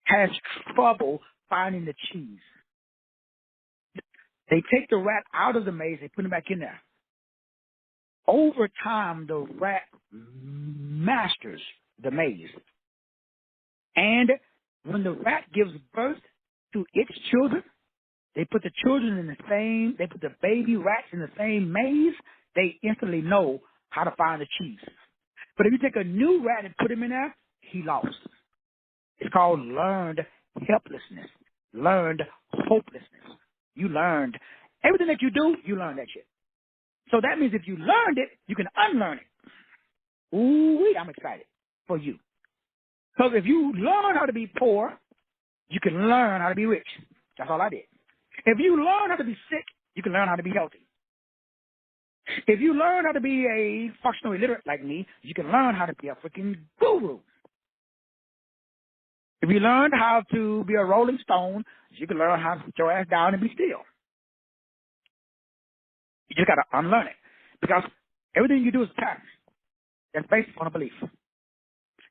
has trouble finding the cheese, they take the rat out of the maze, they put him back in there. Over time, the rat masters the maze. And when the rat gives birth to its children, they put the baby rats in the same maze, they instantly know how to find the cheese. But if you take a new rat and put him in there, he lost. It's called learned helplessness, learned hopelessness. You learned everything that you do, you learn that shit. So that means if you learned it, you can unlearn it. Ooh, I'm excited for you. So if you learn how to be poor, you can learn how to be rich. That's all I did. If you learn how to be sick, you can learn how to be healthy. If you learn how to be a functional illiterate like me, you can learn how to be a freaking guru. If you learn how to be a rolling stone, you can learn how to put your ass down and be still. You just got to unlearn it. Because everything you do is a pattern. That's based on a belief.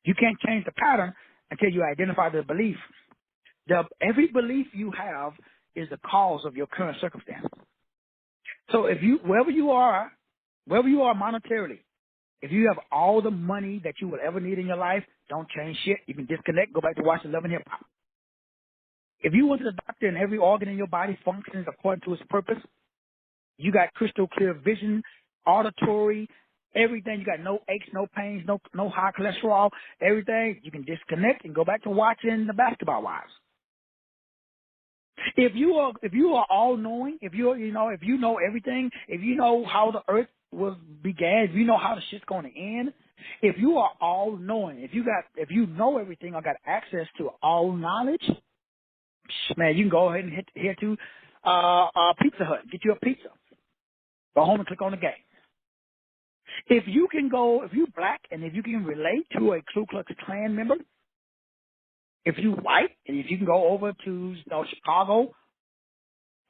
You can't change the pattern until you identify the belief. Every belief you have is the cause of your current circumstance. So wherever you are monetarily, if you have all the money that you will ever need in your life, don't change shit. You can disconnect, go back to watching Love and Hip Hop. If you went to the doctor and every organ in your body functions according to its purpose, you got crystal clear vision, auditory, everything. You got no aches, no pains, no high cholesterol, everything. You can disconnect and go back to watching the Basketball Wives. If you are all knowing, if you know everything, if you know how the earth began, if you know how the shit's going to end, if you are all knowing, if you know everything or got access to all knowledge, man, you can go ahead and head to Pizza Hut, get you a pizza, go home and click on the game. If you black and if you can relate to a Ku Klux Klan member, if you white and if you can go over to Chicago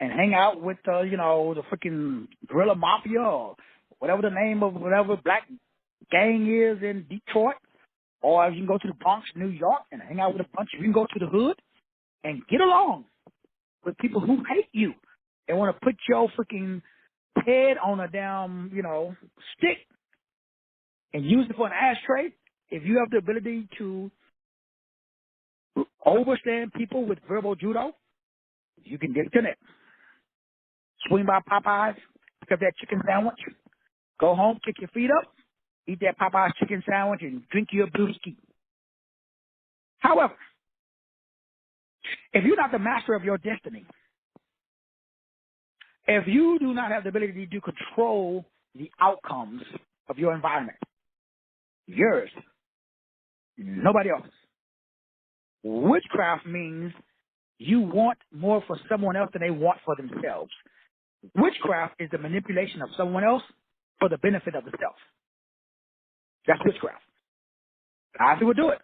and hang out with the freaking Guerrilla Mafia or whatever the name of whatever black gang is in Detroit, or you can go to the Bronx, New York, and hang out with a bunch. You can go to the hood and get along with people who hate you and want to put your freaking head on a damn stick and use it for an ashtray. If you have the ability to overstand people with verbal judo, you can disconnect. Swing by Popeyes, pick up that chicken sandwich, go home, kick your feet up, eat that Popeyes chicken sandwich, and drink your brewski. However, if you're not the master of your destiny, if you do not have the ability to control the outcomes of your environment, yours, nobody else. Witchcraft means you want more for someone else than they want for themselves. Witchcraft is the manipulation of someone else for the benefit of the self. That's witchcraft. Guys who would do it.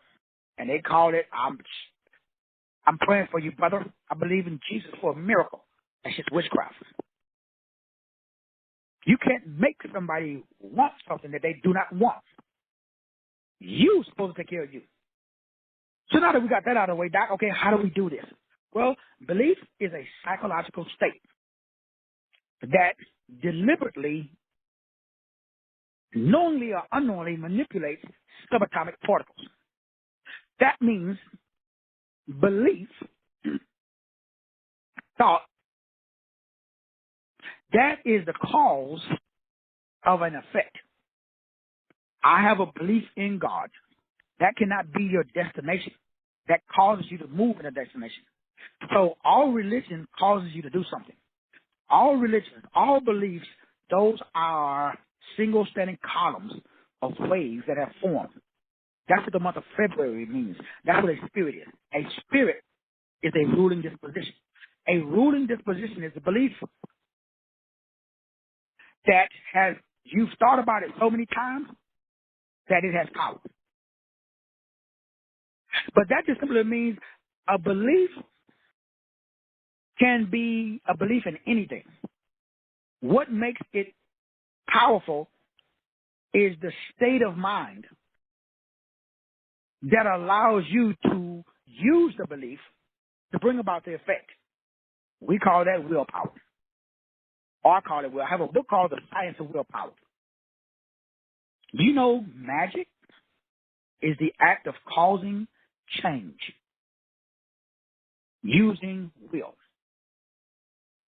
And they called it, I'm praying for you, brother. I believe in Jesus for a miracle. That's just witchcraft. You can't make somebody want something that they do not want. You're supposed to take care of you. So now that we got that out of the way, Doc, okay, how do we do this? Well, belief is a psychological state that deliberately, knowingly or unknowingly manipulates subatomic particles. That means belief, thought, that is the cause of an effect. I have a belief in God. That cannot be your destination. That causes you to move in a destination. So all religion causes you to do something. All religions, all beliefs, those are single standing columns of waves that have formed. That's what the month of February means. That's what a spirit is. A spirit is a ruling disposition. A ruling disposition is a belief that you've thought about it so many times that it has power. But that just simply means a belief can be a belief in anything. What makes it powerful is the state of mind that allows you to use the belief to bring about the effect. We call that willpower. Or I call it will. I have a book called The Science of Willpower. Do you know magic is the act of causing change using will?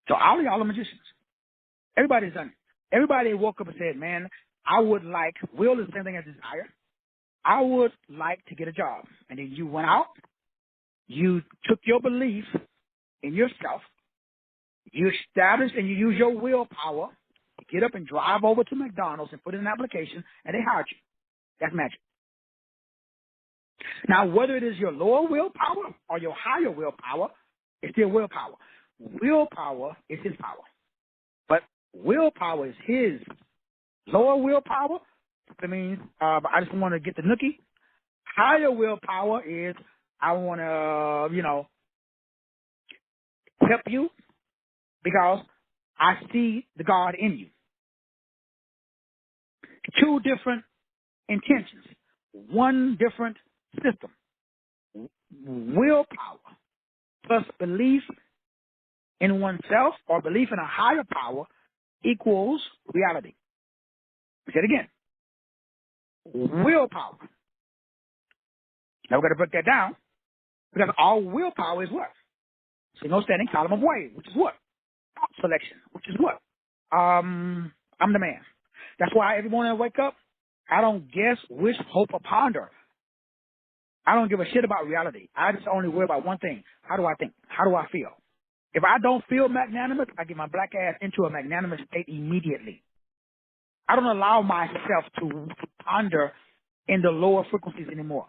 So all y'all are magicians. Everybody's done it. Everybody woke up and said, man, will is the same thing as desire. I would like to get a job. And then you went out, you took your belief in yourself, you established and you use your willpower to get up and drive over to McDonald's and put in an application, and they hired you. That's magic. Now, whether it is your lower willpower or your higher willpower, it's still willpower. willpower is his power. But willpower is his. Lower willpower, that means I just want to get the nookie. Higher willpower is I want to, help you because I see the God in you. Two different intentions, one different system. Willpower plus belief in oneself or belief in a higher power equals reality. Say it again. Willpower. Now we've got to break that down because all willpower is what? Single standing column of wave, which is what? Thought selection, which is what? I'm the man. That's why every morning I wake up, I don't guess, wish, hope, or ponder. I don't give a shit about reality. I just only worry about one thing. How do I think? How do I feel? If I don't feel magnanimous, I get my black ass into a magnanimous state immediately. I don't allow myself to ponder in the lower frequencies anymore.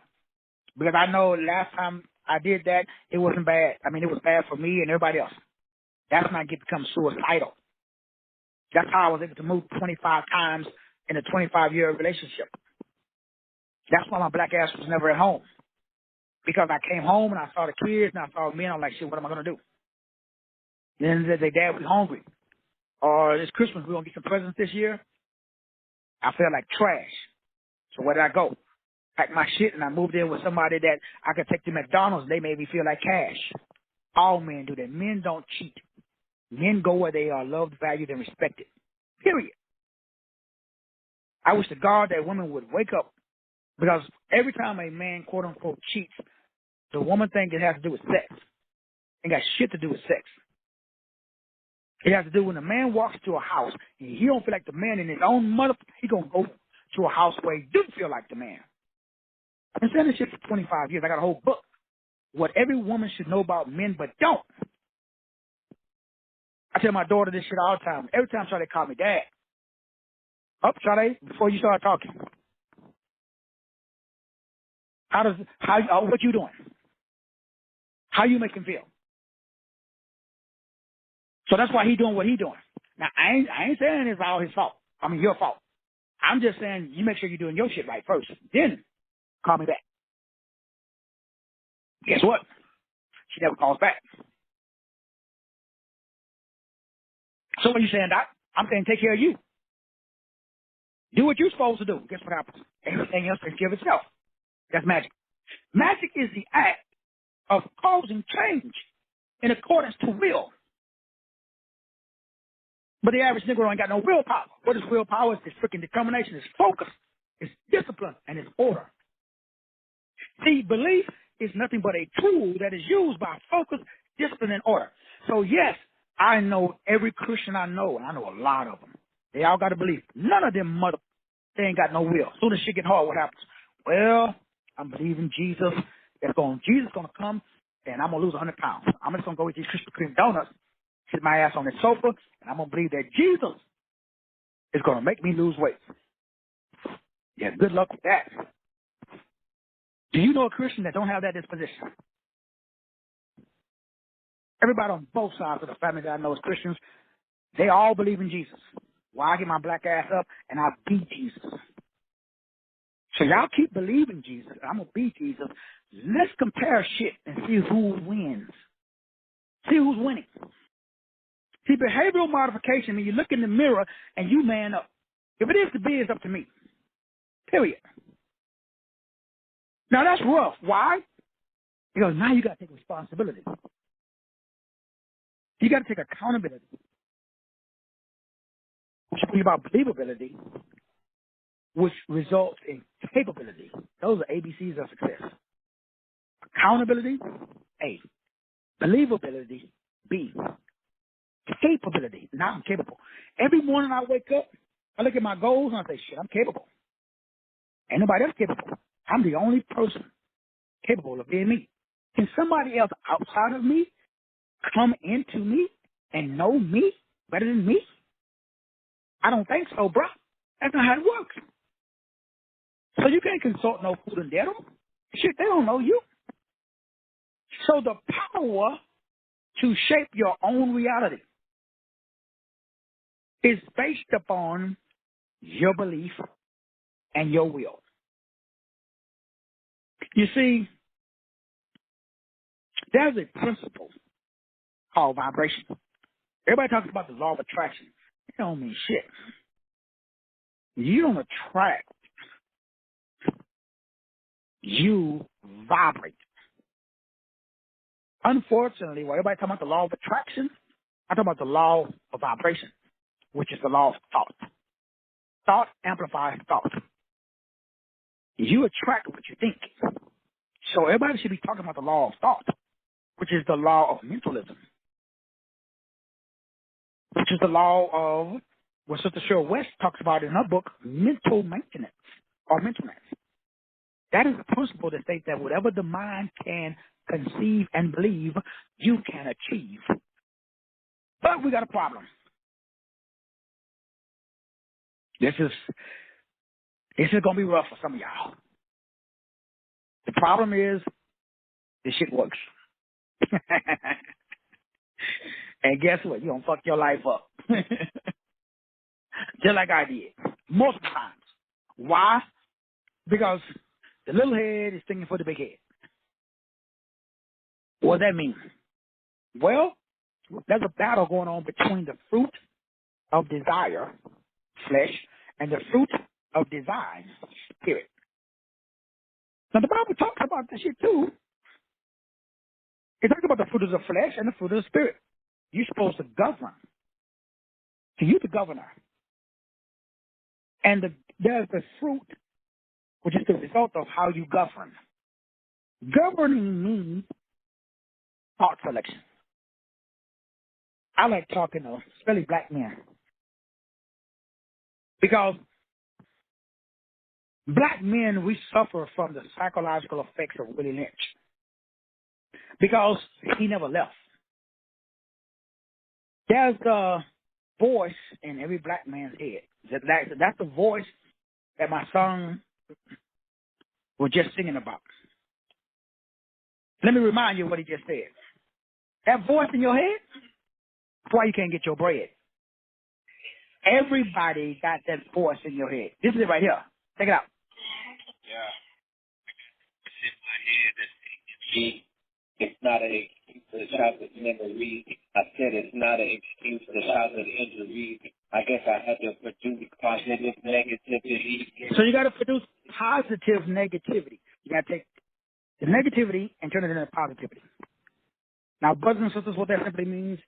Because I know last time I did that, it wasn't bad. I mean, it was bad for me and everybody else. That's when I become suicidal. That's how I was able to move 25 times in a 25-year relationship. That's why my black ass was never at home. Because I came home and I saw the kids and I saw me and I'm like, shit, what am I going to do? Then they say, Dad, we're hungry. Or this Christmas, we're going to get some presents this year. I felt like trash. So where did I go? Packed my shit and I moved in with somebody that I could take to McDonald's. They made me feel like cash. All men do that. Men don't cheat. Men go where they are loved, valued, and respected. Period. I wish to God that women would wake up because every time a man, quote unquote, cheats, the woman thinks it has to do with sex. It got shit to do with sex. It has to do when a man walks to a house and he don't feel like the man in his own mother, he gonna go to a house where he do feel like the man. I've been saying this shit for 25 years. I got a whole book. What every woman should know about men but don't. I tell my daughter this shit all the time. Every time Charlie call me Dad. Up, Charlie, before you start talking. What you doing? How you make him feel? So that's why he doing what he doing. Now, I ain't saying it's all his fault. I mean, your fault. I'm just saying you make sure you're doing your shit right first. Then call me back. Guess what? She never calls back. So what are you saying, Doc? I'm saying take care of you. Do what you're supposed to do. Guess what happens? Everything else takes care of itself. That's magic. Magic is the act of causing change in accordance to will. But the average Negro ain't got no willpower. What is willpower? It's freaking determination. It's focus. It's discipline. And it's order. See, belief is nothing but a tool that is used by focus, discipline, and order. So, yes, I know every Christian I know, and I know a lot of them. They all got a belief. None of them, they ain't got no will. As soon as shit get hard, what happens? Well, I'm believing Jesus. Jesus is going to come, and I'm going to lose 100 pounds. I'm just going to go eat these Krispy Kreme donuts, sit my ass on the sofa, and I'm going to believe that Jesus is going to make me lose weight. Yeah, good luck with that. Do you know a Christian that don't have that disposition? Everybody on both sides of the family that I know is Christians, they all believe in Jesus. Well, I get my black ass up and I beat Jesus. So y'all keep believing Jesus. I'm going to beat Jesus. Let's compare shit and see who wins. See who's winning. See, behavioral modification, I mean, you look in the mirror and you man up. If it is to be, it's up to me. Period. Now, that's rough. Why? Because now you got to take responsibility. You got to take accountability. Which is about believability, which results in capability. Those are ABCs of success. Accountability, A. Believability, B. Capability. Now I'm capable. Every morning I wake up, I look at my goals and I say, shit, I'm capable. Ain't nobody else capable. I'm the only person capable of being me. Can somebody else outside of me come into me and know me better than me? I don't think so, bro. That's not how it works. So you can't consult no food and dead. Shit, they don't know you. So the power to shape your own reality is based upon your belief and your will. You see, there's a principle called vibration. Everybody talks about the law of attraction. It don't mean shit. You don't attract. You vibrate. Unfortunately, while everybody talking about the law of attraction, I'm talking about the law of vibration, which is the law of thought. Thought amplifies thought. You attract what you think. So everybody should be talking about the law of thought, which is the law of mentalism, which is the law of what Sister Cheryl West talks about in her book, mental maintenance or mentalness. That is the principle that states that whatever the mind can conceive and believe, you can achieve. But we got a problem. This is gonna be rough for some of y'all. The problem is this shit works. And guess what? You're gonna fuck your life up. Just like I did. Multiple times. Why? Because the little head is thinking for the big head. What does that mean? Well, there's a battle going on between the fruit of desire, flesh, and the fruit of design, spirit. Now, the Bible talks about this shit too. It talks about the fruit of the flesh and the fruit of the spirit. You're supposed to govern. So you're the governor. And there's the fruit, which is the result of how you govern. Governing means thought selection. I like talking to especially black men. Because black men, we suffer from the psychological effects of Willie Lynch. Because he never left. There's the voice in every black man's head. That's the voice that my son was just singing about. Let me remind you of what he just said. That voice in your head, that's why you can't get your bread. Everybody got that voice in your head. This is it right here. Check it out. Yeah. It's in my head. It's not an excuse for the childhood memory. I said it's not an excuse for the childhood injury. I guess I had to produce positive negativity. So you got to produce positive negativity. You got to take the negativity and turn it into positivity. Now, brothers and sisters, what that simply means,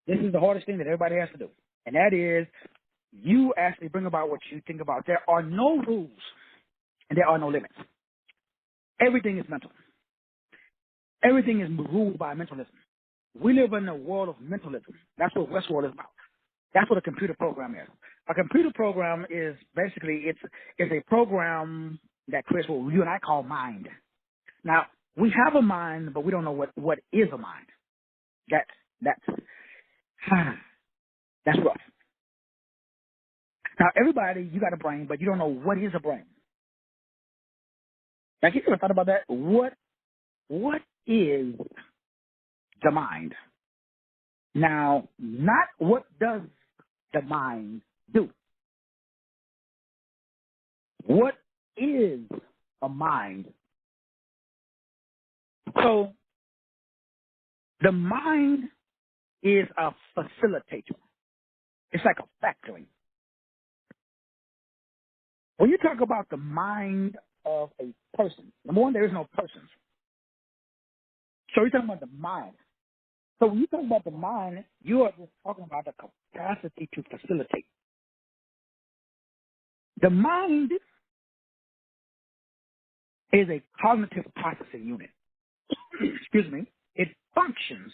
this is the hardest thing that everybody has to do. And that is, you actually bring about what you think about. There are no rules and there are no limits. Everything is mental. Everything is ruled by mentalism. We live in a world of mentalism. That's what Westworld is about. That's what a computer program is. A computer program is basically, it's a program that creates what you and I call mind. Now, we have a mind, but we don't know what is a mind. That's rough. Now, everybody, you got a brain, but you don't know what is a brain. Like, you ever thought about that? What is the mind? Now, not what does the mind do. What is a mind? So, the mind is a facilitator. It's like a factory. When you talk about the mind of a person, number one, there is no persons. So you're talking about the mind. So when you talk about the mind, you are just talking about the capacity to facilitate. The mind is a cognitive processing unit. Excuse me. It functions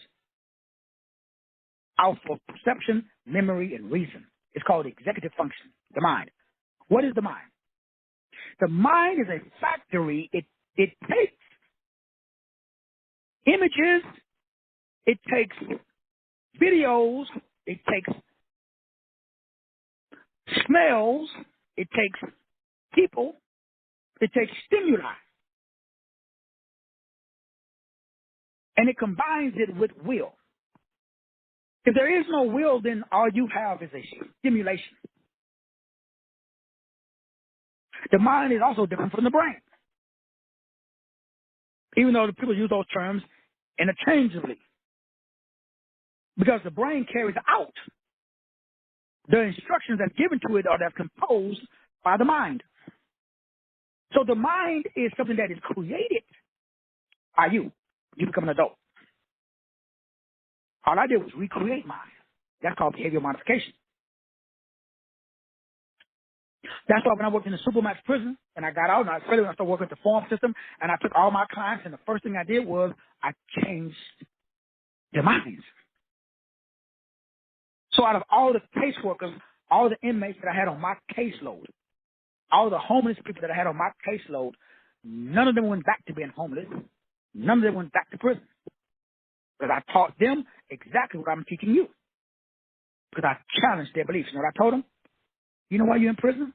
out of perception, memory, and reason. It's called executive function, the mind. What is the mind? The mind is a factory. It takes images, it takes videos, it takes smells, it takes people, it takes stimuli, and it combines it with will. If there is no will, then all you have is a stimulation. The mind is also different from the brain, even though the people use those terms interchangeably, because the brain carries out the instructions that's given to it or that's composed by the mind. So the mind is something that is created by you. You become an adult. All I did was recreate mine. That's called behavioral modification. That's why when I worked in the Supermax prison and I got out, and I started working with the farm system, and I took all my clients, and the first thing I did was I changed their minds. So out of all the caseworkers, all the inmates that I had on my caseload, all the homeless people that I had on my caseload, none of them went back to being homeless. None of them went back to prison. Because I taught them exactly what I'm teaching you. Because I challenged their beliefs. You know what I told them? You know why you're in prison?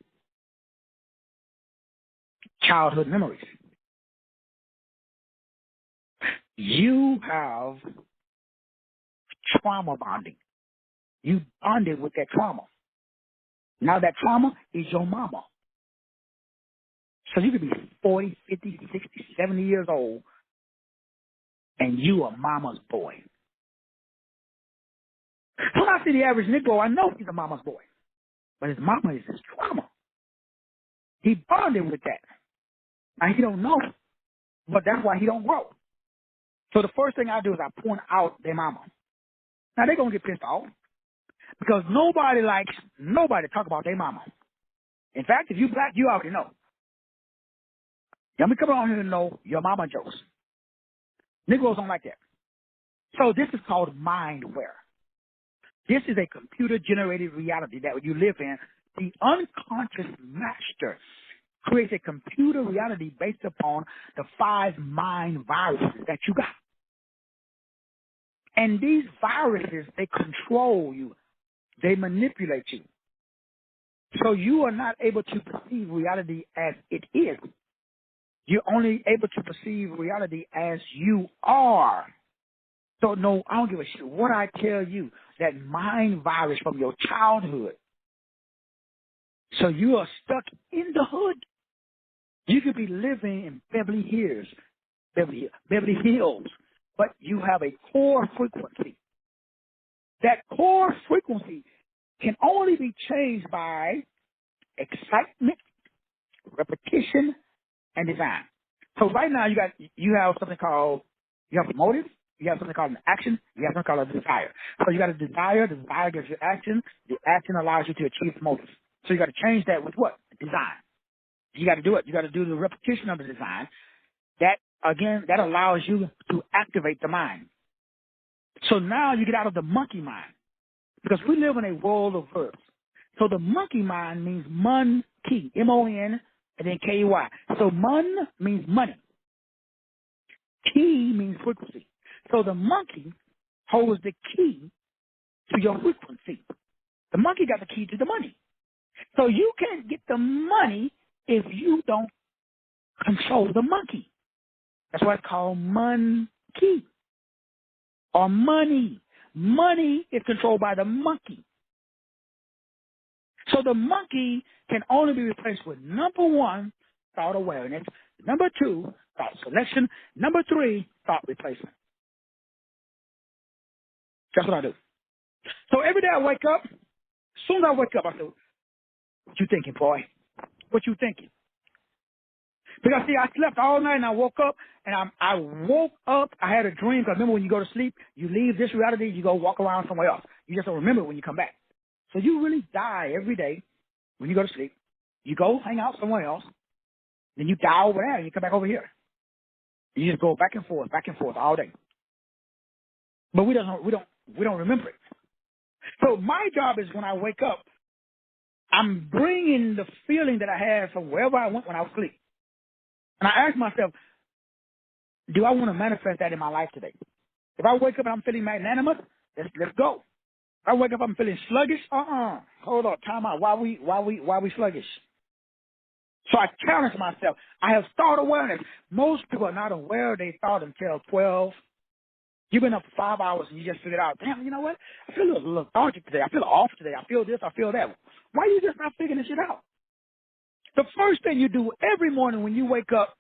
Childhood memories. You have trauma bonding. You bonded with that trauma. Now that trauma is your mama. So you could be 40, 50, 60, 70 years old, and you are mama's boy. When I see the average Negro, I know he's a mama's boy. But his mama is his trauma. He bonded with that. And he don't know, but that's why he don't grow. So the first thing I do is I point out their mama. Now they're going to get pissed off because nobody talk about their mama. In fact, if you black, you already know. Let me come on here and know your mama jokes. Negroes don't like that. So this is called mindware. This is a computer-generated reality that you live in. The unconscious master creates a computer reality based upon the 5 mind viruses that you got. And these viruses, they control you. They manipulate you. So you are not able to perceive reality as it is. You're only able to perceive reality as you are. So no, I don't give a shit what I tell you. That mind virus from your childhood. So you are stuck in the hood. You could be living in Beverly Hills, but you have a core frequency. That core frequency can only be changed by excitement, repetition, and design. So right now you have something called, you have a motive, you have something called an action, you have something called a desire. So you got a desire, the desire gives you action, the action allows you to achieve the motive. So you got to change that with what? Design. You got to do it. You got to do the repetition of the design. That, again, that allows you to activate the mind. So now you get out of the monkey mind. Because we live in a world of verbs. So the monkey mind means mon-key, M-O-N, and then K-E-Y. So mon means money. Key means frequency. So the monkey holds the key to your frequency. The monkey got the key to the money. So you can't get the money if you don't control the monkey. That's why it's called monkey or money. Money is controlled by the monkey. So the monkey can only be replaced with number 1, thought awareness. Number 2, thought selection. Number 3, thought replacement. That's what I do. So every day I wake up, as soon as I wake up, I say, what you thinking, boy? What you thinking? Because, see, I slept all night and I woke up, and I woke up, I had a dream, because remember when you go to sleep, you leave this reality, you go walk around somewhere else. You just don't remember when you come back. So you really die every day when you go to sleep. You go hang out somewhere else, then you die over there, and you come back over here. You just go back and forth all day. But we don't remember it. So my job is when I wake up, I'm bringing the feeling that I had from wherever I went when I was asleep. And I ask myself, do I want to manifest that in my life today? If I wake up and I'm feeling magnanimous, let's go. If I wake up I'm feeling sluggish, hold on, time out. Why we sluggish? So I challenge myself. I have thought awareness. Most people are not aware of their thought until 12, You've been up for 5 hours and you just figured out, damn, you know what? I feel a little lethargic today. I feel off today. I feel this. I feel that. Why are you just not figuring this shit out? The first thing you do every morning when you wake up,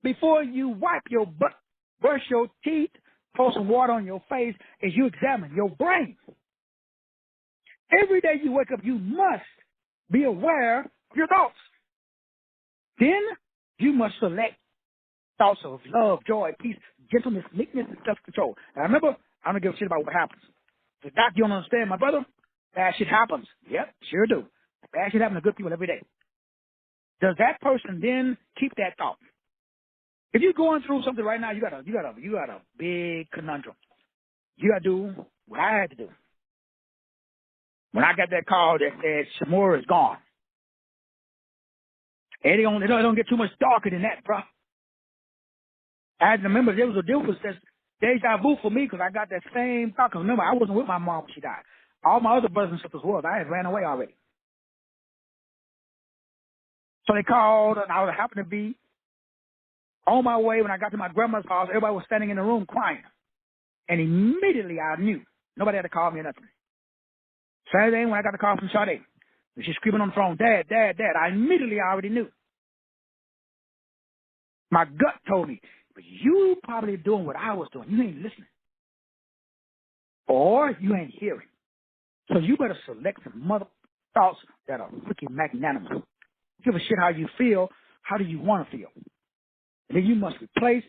before you wipe your butt, brush your teeth, pour some water on your face, is you examine your brain. Every day you wake up, you must be aware of your thoughts. Then you must select thoughts of love, joy, peace, gentleness, meekness, and self-control. And remember, I don't give a shit about what happens. The doctor, you don't understand, my brother. Bad shit happens. Yep, sure do. Bad shit happens to good people every day. Does that person then keep that thought? If you're going through something right now, you got a big conundrum. You got to do what I had to do. When I got that call that said Shamora is gone, it don't get too much darker than that, bro. I had to remember there was a difference. That's deja vu for me because I got that same thought. Because remember, I wasn't with my mom when she died. All my other brothers and sisters was. I had ran away already. So they called, and I happened to be on my way. When I got to my grandma's house, everybody was standing in the room crying. And immediately I knew. Nobody had to call me or nothing. Saturday, when I got the call from Sade, she's screaming on the phone, Dad, Dad, Dad. I already knew. My gut told me, but you probably doing what I was doing. You ain't listening. Or you ain't hearing. So you better select some mother thoughts that are freaking magnanimous. Give a shit how you feel. How do you want to feel? And then you must replace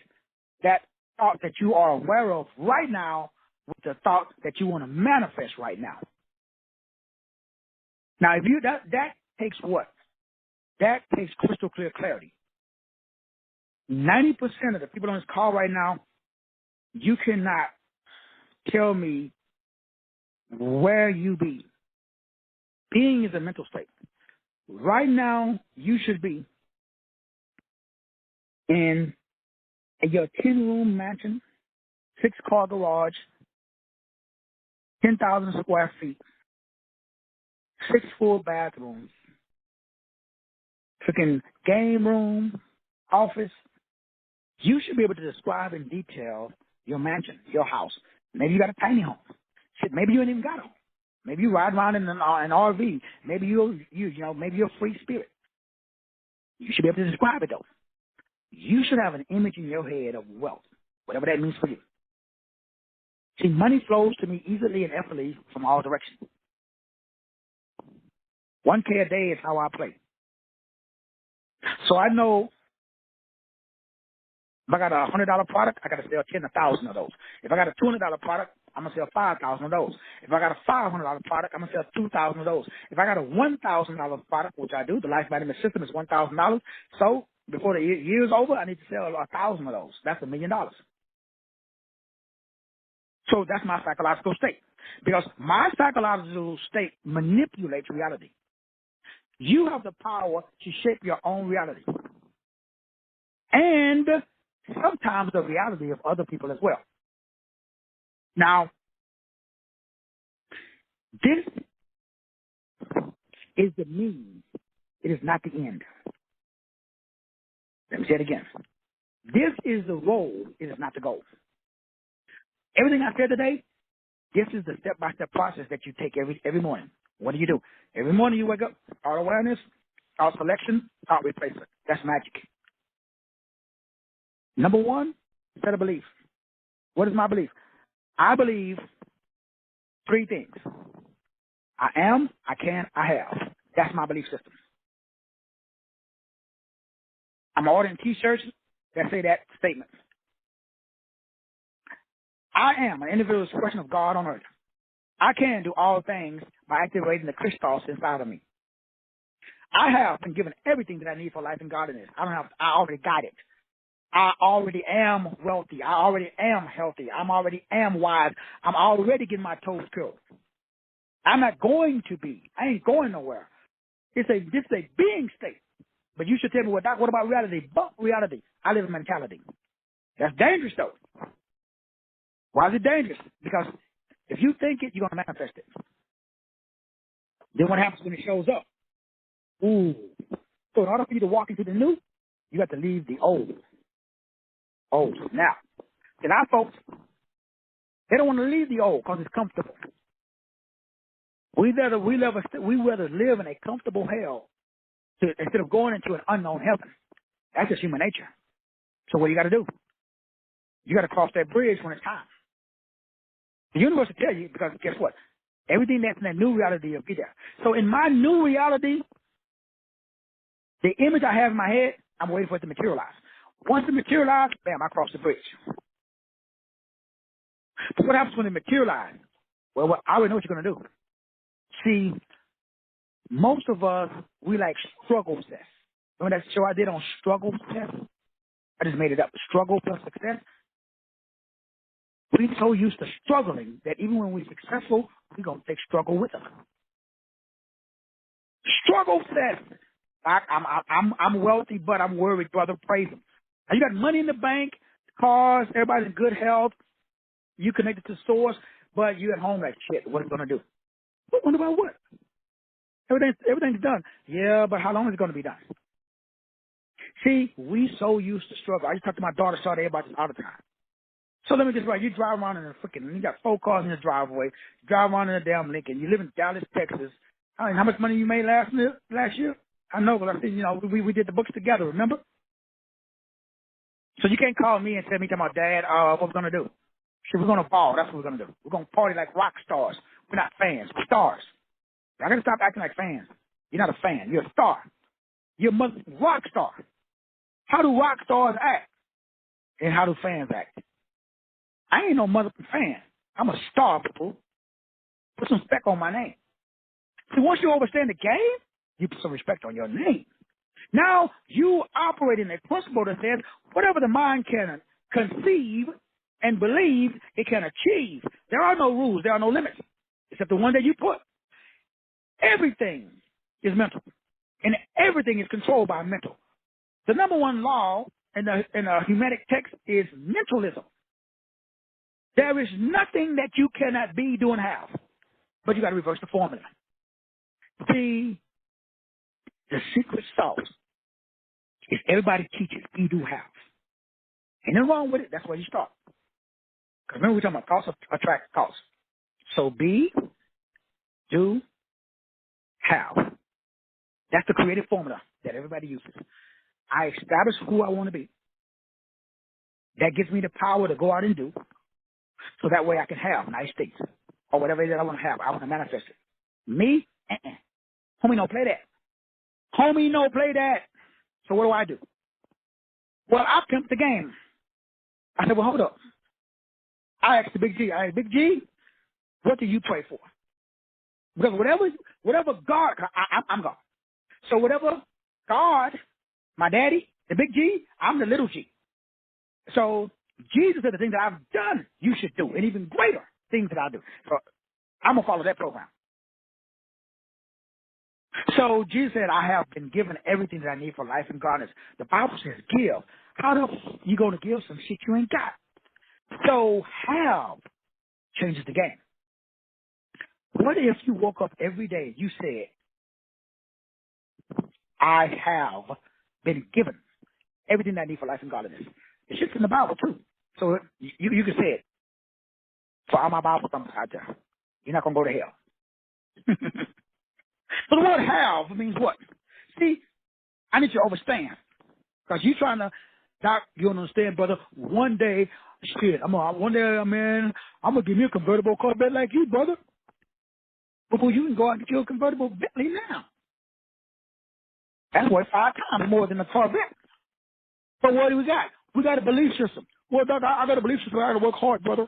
that thought that you are aware of right now with the thought that you want to manifest right now. Now, if you that takes what? That takes crystal clear clarity. 90% of the people on this call right now, you cannot tell me where you be. Being is a mental state. Right now, you should be in your 10-room mansion, 6-car garage, 10,000 square feet, 6 full bathrooms, freaking game room, office. You should be able to describe in detail your mansion, your house. Maybe you got a tiny home. Shit, maybe you ain't even got a home. Maybe you ride around in an RV. Maybe maybe you're a free spirit. You should be able to describe it though. You should have an image in your head of wealth, whatever that means for you. See, money flows to me easily and effortlessly from all directions. $1K a day is how I play. So I know if I got a $100 product, I got to sell 10,000 of those. If I got a $200 product, I'm going to sell 5,000 of those. If I got a $500 product, I'm going to sell 2,000 of those. If I got a $1,000 product, which I do, the Life Management System is $1,000. So before the year's over, I need to sell 1,000 of those. That's $1 million. So that's my psychological state. Because my psychological state manipulates reality. You have the power to shape your own reality. And sometimes the reality of other people as well. Now, this is the means. It is not the end. Let me say it again. This is the road. It is not the goal. Everything I said today, this is the step-by-step process that you take every morning. What do? Every morning you wake up, thought awareness, thought selection, thought replacement. That's magic. Number one, set a belief. What is my belief? I believe 3 things. I am, I can, I have. That's my belief system. I'm ordering T-shirts that say that statement. I am an individual expression of God on earth. I can do all things by activating the Christos inside of me. I have been given everything that I need for life and godliness. I already got it. I already am wealthy. I already am healthy. I already am wise. I'm already getting my toes curled. I'm not going to be. I ain't going nowhere. This is a being state. But you should tell me what about reality? But reality. I live in mentality. That's dangerous though. Why is it dangerous? Because if you think it, you're going to manifest it. Then what happens when it shows up? Ooh. So in order for you to walk into the new, you have to leave the old. Now, folks, They don't want to leave the old because it's comfortable. We rather live in a comfortable hell instead of going into an unknown heaven. That's just human nature. So what do you got to do? You got to cross that bridge when it's time. The universe will tell you, because guess what? Everything that's in that new reality will be there. So in my new reality, the image I have in my head, I'm waiting for it to materialize. Once it materializes, bam, I cross the bridge. But what happens when it materializes? Well, I already know what you're going to do. See, most of us, we like struggle success. Remember that show I did on struggle success? I just made it up. Struggle plus success. We're so used to struggling that even when we're successful, we're going to take struggle with us. Struggle says, I'm wealthy, but I'm worried, brother. Praise him. Now, you got money in the bank, cars, everybody's in good health. You connected to source, but you at home like, shit, what are you going to do? What about what? Everything's done. Yeah, but how long is it going to be done? See, we so used to struggle. I used to talk to my daughter Saturday about this all the time. So let me just write, you drive around in a freaking, you got 4 cars in the driveway, you drive around in a damn Lincoln, you live in Dallas, Texas. How much money you made last year? I know, but I think, we did the books together, remember? So you can't call me and tell me, Dad, what we're going to do. Shit, we're going to ball. That's what we're going to do. We're going to party like rock stars. We're not fans. We're stars. I got to stop acting like fans. You're not a fan. You're a star. You're a rock star. How do rock stars act? And how do fans act? I ain't no motherfucking fan. I'm a star, people. Put some respect on my name. See, once you understand the game, you put some respect on your name. Now, you operate in a principle that says whatever the mind can conceive and believe, it can achieve. There are no rules. There are no limits, except the one that you put. Everything is mental, and everything is controlled by mental. The number one law in the Hermetic text is mentalism. There is nothing that you cannot be, do, and have, but you got to reverse the formula. The secret sauce is everybody teaches be, do, have. Ain't nothing wrong with it. That's where you start. Because remember, we're talking about cost attract cost. So be, do, have. That's the creative formula that everybody uses. I establish who I want to be. That gives me the power to go out and do, so that way I can have nice things or whatever it is that I want to have. I want to manifest it. Me, homie, don't play that. Homie, don't play that. So what do? Well, I pimped the game. I said, well, hold up. I asked the Big G. Big G, what do you pray for? Because whatever God, I'm God. So whatever God, my daddy, the Big G, I'm the little G. So Jesus said the things that I've done, you should do, and even greater things that I do. So I'm going to follow that program. So Jesus said, I have been given everything that I need for life and godliness. The Bible says give. How the you going to give some shit you ain't got? So have changes the game. What if you woke up every day and you said, I have been given everything that I need for life and godliness? The shit's in the Bible too. So you can say it. For all my Bible thumpers out there, you're not going to go to hell. So the word have means what? See, I need you to understand. Because you trying to, Doc, you don't understand, brother. One day, I'm going to give me a convertible Corvette like you, brother. Before you can go out and get you a convertible Bentley now. That's worth 5 times more than a Corvette. But what do we got? We got a belief system. Well, Doc, I got a belief system. I got to work hard, brother.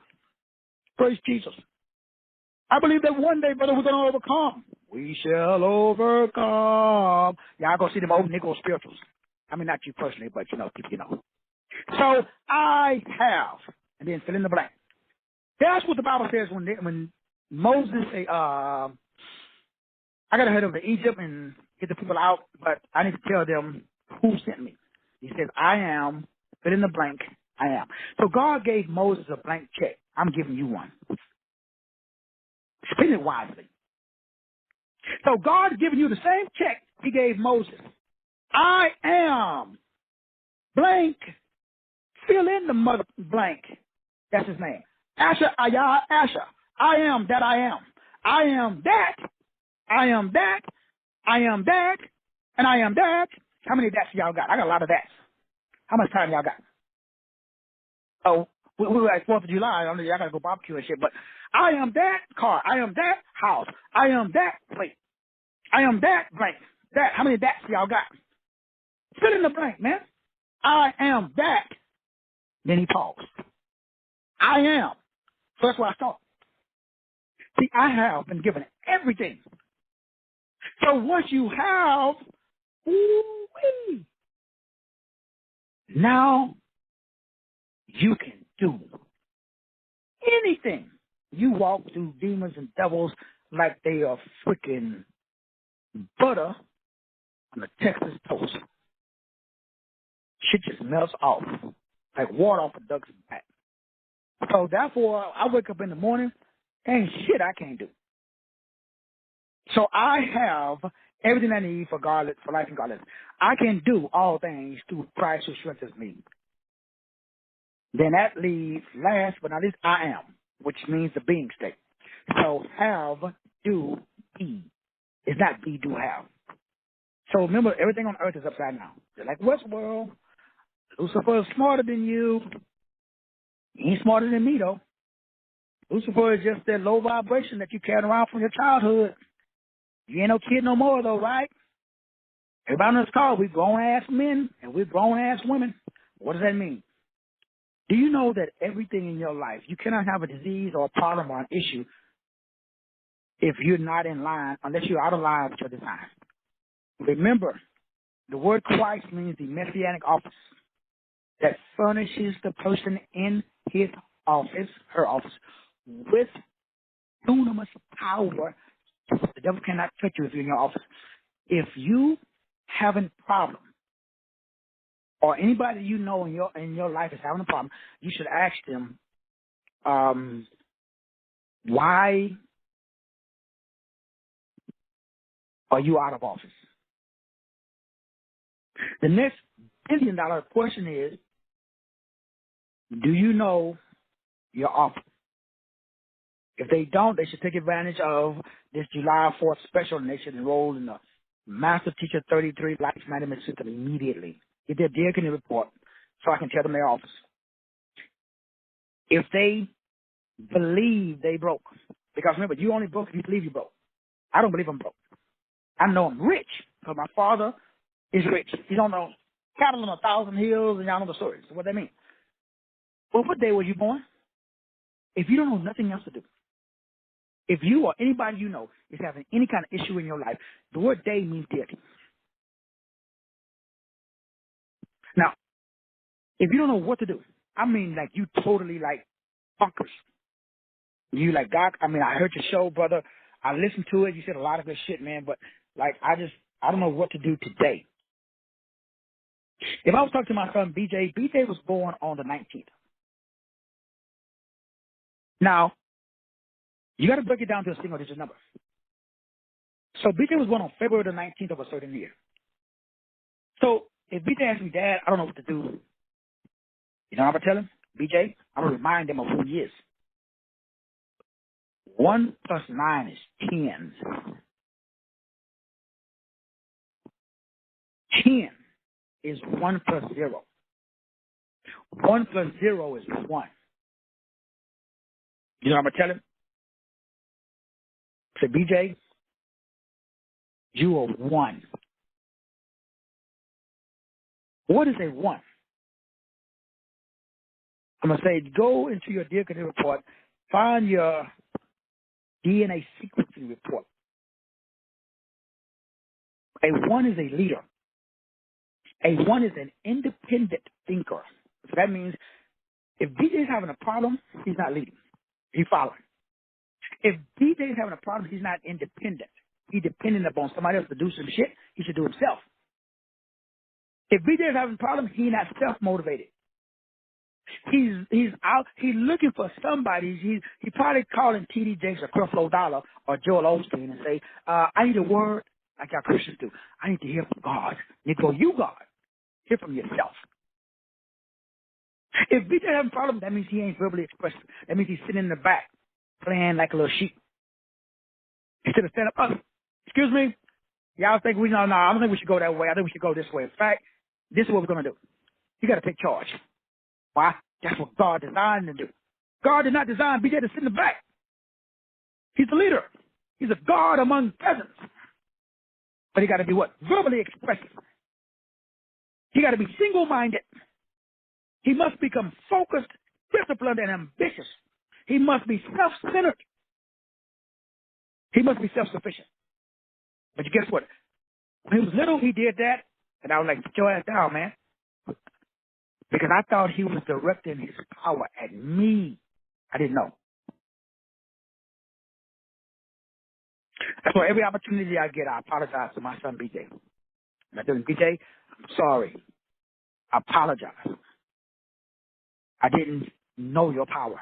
Praise Jesus. I believe that one day, brother, we're going to overcome. We shall overcome. Yeah, I'll go see them old Negro spirituals. I mean, not you personally, but, people you know. So, I have, and then fill in the blank. That's what the Bible says when Moses, I got to head over to Egypt and get the people out, but I need to tell them who sent me. He says, I am, fill in the blank, I am. So God gave Moses a blank check. I'm giving you one. Spend it wisely. So God's giving you the same check he gave Moses. I am blank. Fill in the mother blank. That's his name. Asher, Ayah, Asher. I am that I am. I am that. I am that. I am that. And I am that. How many that's y'all got? I got a lot of that's. How much time y'all got? Oh, we were at 4th of July. I don't know, y'all got to go barbecue and shit. But I am that car. I am that house. I am that plate. I am that blank. That. How many that's y'all got? Fill in the blank, man. I am that. Then he paused. I am. So that's where I start. See, I have been given everything. So once you have, ooh-wee, now you can do anything. You walk through demons and devils like they are freaking butter on a Texas toast. Shit just melts off like water off a duck's back. So therefore, I wake up in the morning, ain't shit I can't do. So I have everything I need for life and godliness. I can do all things through Christ who strengthens me. Then that leaves last but not least, I am, which means the being state. So have, do, be. It's not be, do, have. So remember, everything on earth is upside down. Just like Westworld, Lucifer is smarter than you. He ain't smarter than me, though. Lucifer is just that low vibration that you carried around from your childhood. You ain't no kid no more, though, right? Everybody on this call, we're grown-ass men and we're grown-ass women. What does that mean? Do you know that everything in your life, you cannot have a disease or a problem or an issue if you're not in line, unless you're out of line with your design? Remember, the word Christ means the messianic office that furnishes the person in his office, her office, with dunamis power. The devil cannot touch you if you're in your office. If you have a problem, or anybody you know in your life is having a problem, you should ask them, why are you out of office? The next $1 billion question is, do you know your office? If they don't, they should take advantage of this July 4th special, and they should enroll in the Master Teacher 33 Life Management System immediately. Get their diaconate report so I can tell them their office. If they believe they broke, because remember, you only broke if you believe you broke. I don't believe I'm broke. I know I'm rich because my father is rich. He don't know cattle on 1,000 hills, and y'all know the stories. So what that mean? Well, what day were you born? If you don't know nothing else to do, if you or anybody you know is having any kind of issue in your life, the word day means deity. Now, if you don't know what to do, I mean, like, you totally, like, bonkers. You, like, God, I mean, I heard your show, brother. I listened to it. You said a lot of good shit, man, but, like, I don't know what to do today. If I was talking to my son, BJ was born on the 19th. Now, you got to break it down to a single-digit number. So BJ was born on February the 19th of a certain year. So if BJ asks me, Dad, I don't know what to do, you know what I'm going to tell him? BJ, I'm going to remind him of who he is. 1 plus 9 is 10. 10 is 1 plus 0. 1 plus 0 is 1. You know what I'm going to tell him? Say, BJ, you are 1. What is a 1? I'm going to say, go into your DNA report, find your DNA sequencing report. A 1 is a leader. A 1 is an independent thinker. So that means if BJ is having a problem, he's not leading. He's following. If BJ is having a problem, he's not independent. He's dependent upon somebody else to do some shit he should do himself. If BJ is having a problem, he's not self-motivated. He's out. He's looking for somebody. He probably calling T.D. Jakes or Creflo Dollar or Joel Osteen and say, I need a word like our Christians do. I need to hear from God. You go, you God. Hear from yourself. If BJ having a problem, that means he ain't verbally expressive. That means he's sitting in the back playing like a little sheep. Instead of standing up, excuse me, y'all think no, I don't think we should go that way. I think we should go this way. In fact, this is what we're going to do. You got to take charge. Why? That's what God designed to do. God did not design BJ to sit in the back. He's the leader. He's a God among peasants. But he got to be what? Verbally expressive. He got to be single-minded. He must become focused, disciplined, and ambitious. He must be self-centered. He must be self-sufficient. But you guess what? When he was little, he did that, and I was like, put your ass down, man. Because I thought he was directing his power at me. I didn't know. That's why every opportunity I get, I apologize to my son, BJ. And I tell him, BJ, I'm sorry. I apologize. I didn't know your power.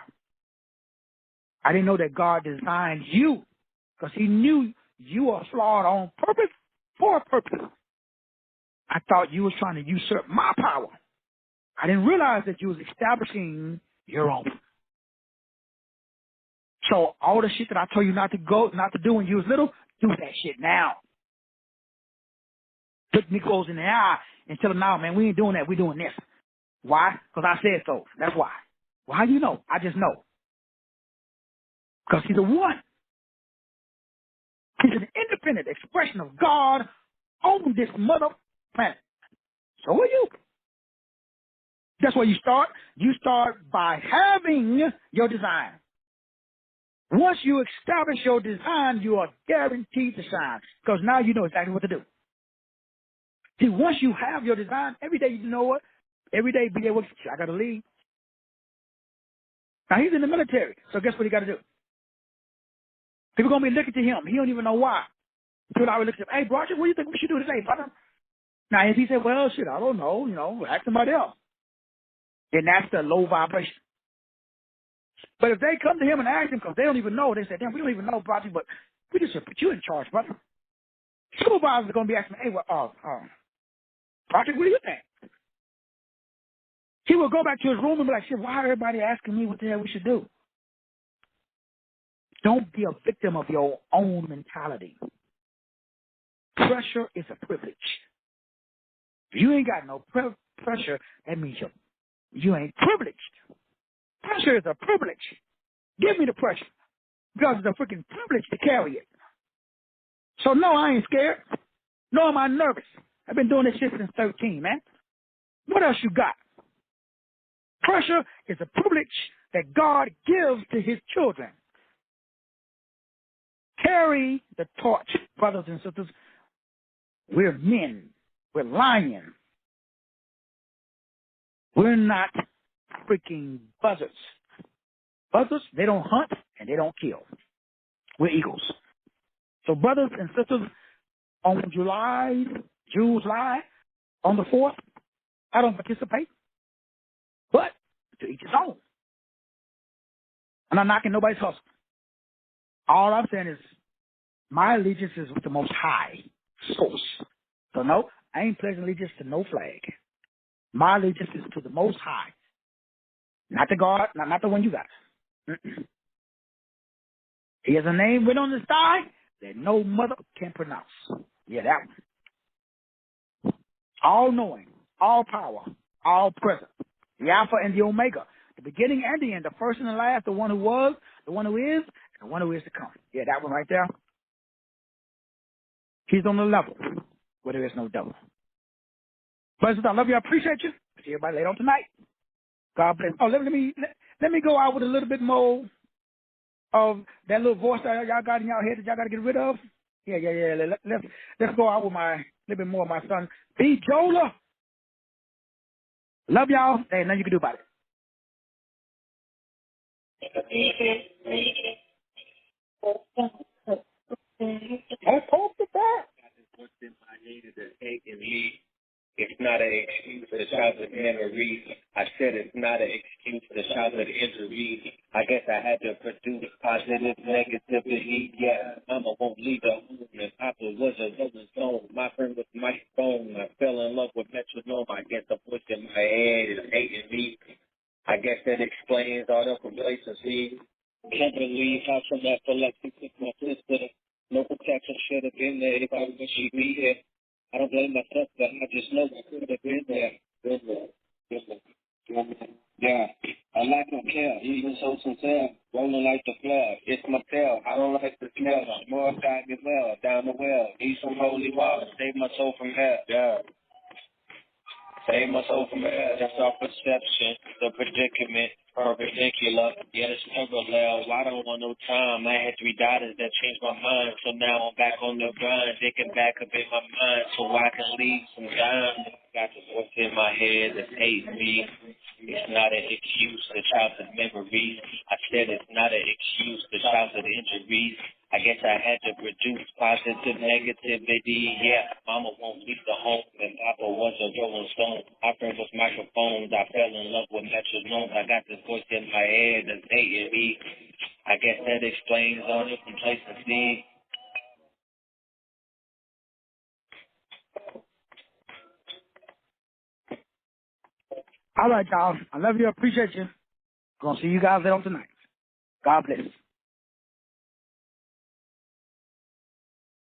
I didn't know that God designed you because he knew you were flawed on purpose for a purpose. I thought you was trying to usurp my power. I didn't realize that you was establishing your own. So all the shit that I told you not to do when you was little, do that shit now. Look Nichols in the eye and tell him, no, man, we ain't doing that. We doing this. Why? Because I said so. That's why. Well, how do you know? I just know. Because he's the one. He's an independent expression of God on this mother planet. So are you. That's where you start. You start by having your design. Once you establish your design, you are guaranteed to shine. Because now you know exactly what to do. See, once you have your design, every day you know what? Every day, be able to, I got to leave. Now, he's in the military, so guess what he got to do? People going to be looking to him. He don't even know why. People always look at him, hey, Roger, what do you think we should do today, brother? Now, if he said, well, shit, I don't know, ask somebody else. Then that's the low vibration. But if they come to him and ask him, because they don't even know, they say, damn, we don't even know, Roger, but we just should put you in charge, brother. Supervisors are going to be asking, hey, well, Roger, what do you think? He will go back to his room and be like, shit, why everybody asking me what the hell we should do? Don't be a victim of your own mentality. Pressure is a privilege. If you ain't got no pressure, that means you ain't privileged. Pressure is a privilege. Give me the pressure. Because it's a freaking privilege to carry it. So no, I ain't scared. No, am I nervous. I've been doing this shit since 13, man. What else you got? Pressure is a privilege that God gives to his children. Carry the torch, brothers and sisters. We're men. We're lions. We're not freaking buzzards. Buzzards, they don't hunt and they don't kill. We're eagles. So brothers and sisters, on July, on the 4th, I don't participate. But to each his own. I'm not knocking nobody's hustle. All I'm saying is my allegiance is with the Most High source. So no, I ain't pledging allegiance to no flag. My allegiance is to the Most High. Not the God, not the one you got. He has a name written on the sky that no mother can pronounce. Yeah, that one. All knowing, all power, all present. The Alpha and the Omega. The beginning and the end. The first and the last. The one who was, the one who is, and the one who is to come. Yeah, that one right there. He's on the level where there is no devil. Brothers, I love you. I appreciate you. See everybody later on tonight. God bless. Oh, let me go out with a little bit more of that little voice that y'all got in y'all head that y'all got to get rid of. Yeah. Let's go out with my little bit more of my son, B. Jola. Love y'all. Hey, nothing you can do about it. I hope that. What's in my head is taking me. It's not an excuse for the childhood memories. I said it's not an excuse for the childhood injuries. I guess I had to produce positive negativity. Yeah, mama won't leave the home, and Papa was a rolling stone. My friend was Mike Stone. I fell in love with metronome. I guess the voice in my head is hating me. guess that explains all the complacency. Can't believe how some epilepsy took my sister. No protection should have been there if I wish she'd be here. I don't blame myself, but I just know I could have been there. Yeah, I like my care, even so sincere. Rolling like the flare, it's my tail. I don't like the smell. More side me well, down the well. Need some holy water, save my soul from hell. Yeah. Save my soul from hell. That's our perception, the predicament, perpendicular. Yeah, it's parallel. I don't want no time. I had 3 daughters that changed my mind, so now I'm back on the grind, thinking back up in my mind, so I can leave some time. Got the voice in my head that hates me. It's not an excuse to childhood memories. I said it's not an excuse to childhood injuries. I guess I had to reduce positive negativity. Yeah, mama won't leave the home, and papa was a rolling stone. My friend was microphones. I fell in love with metronomes. I got this voice in my head that's hating me. I guess that explains all the complacency. All right, y'all. I love you. I appreciate you. Gonna see you guys later on tonight. God bless.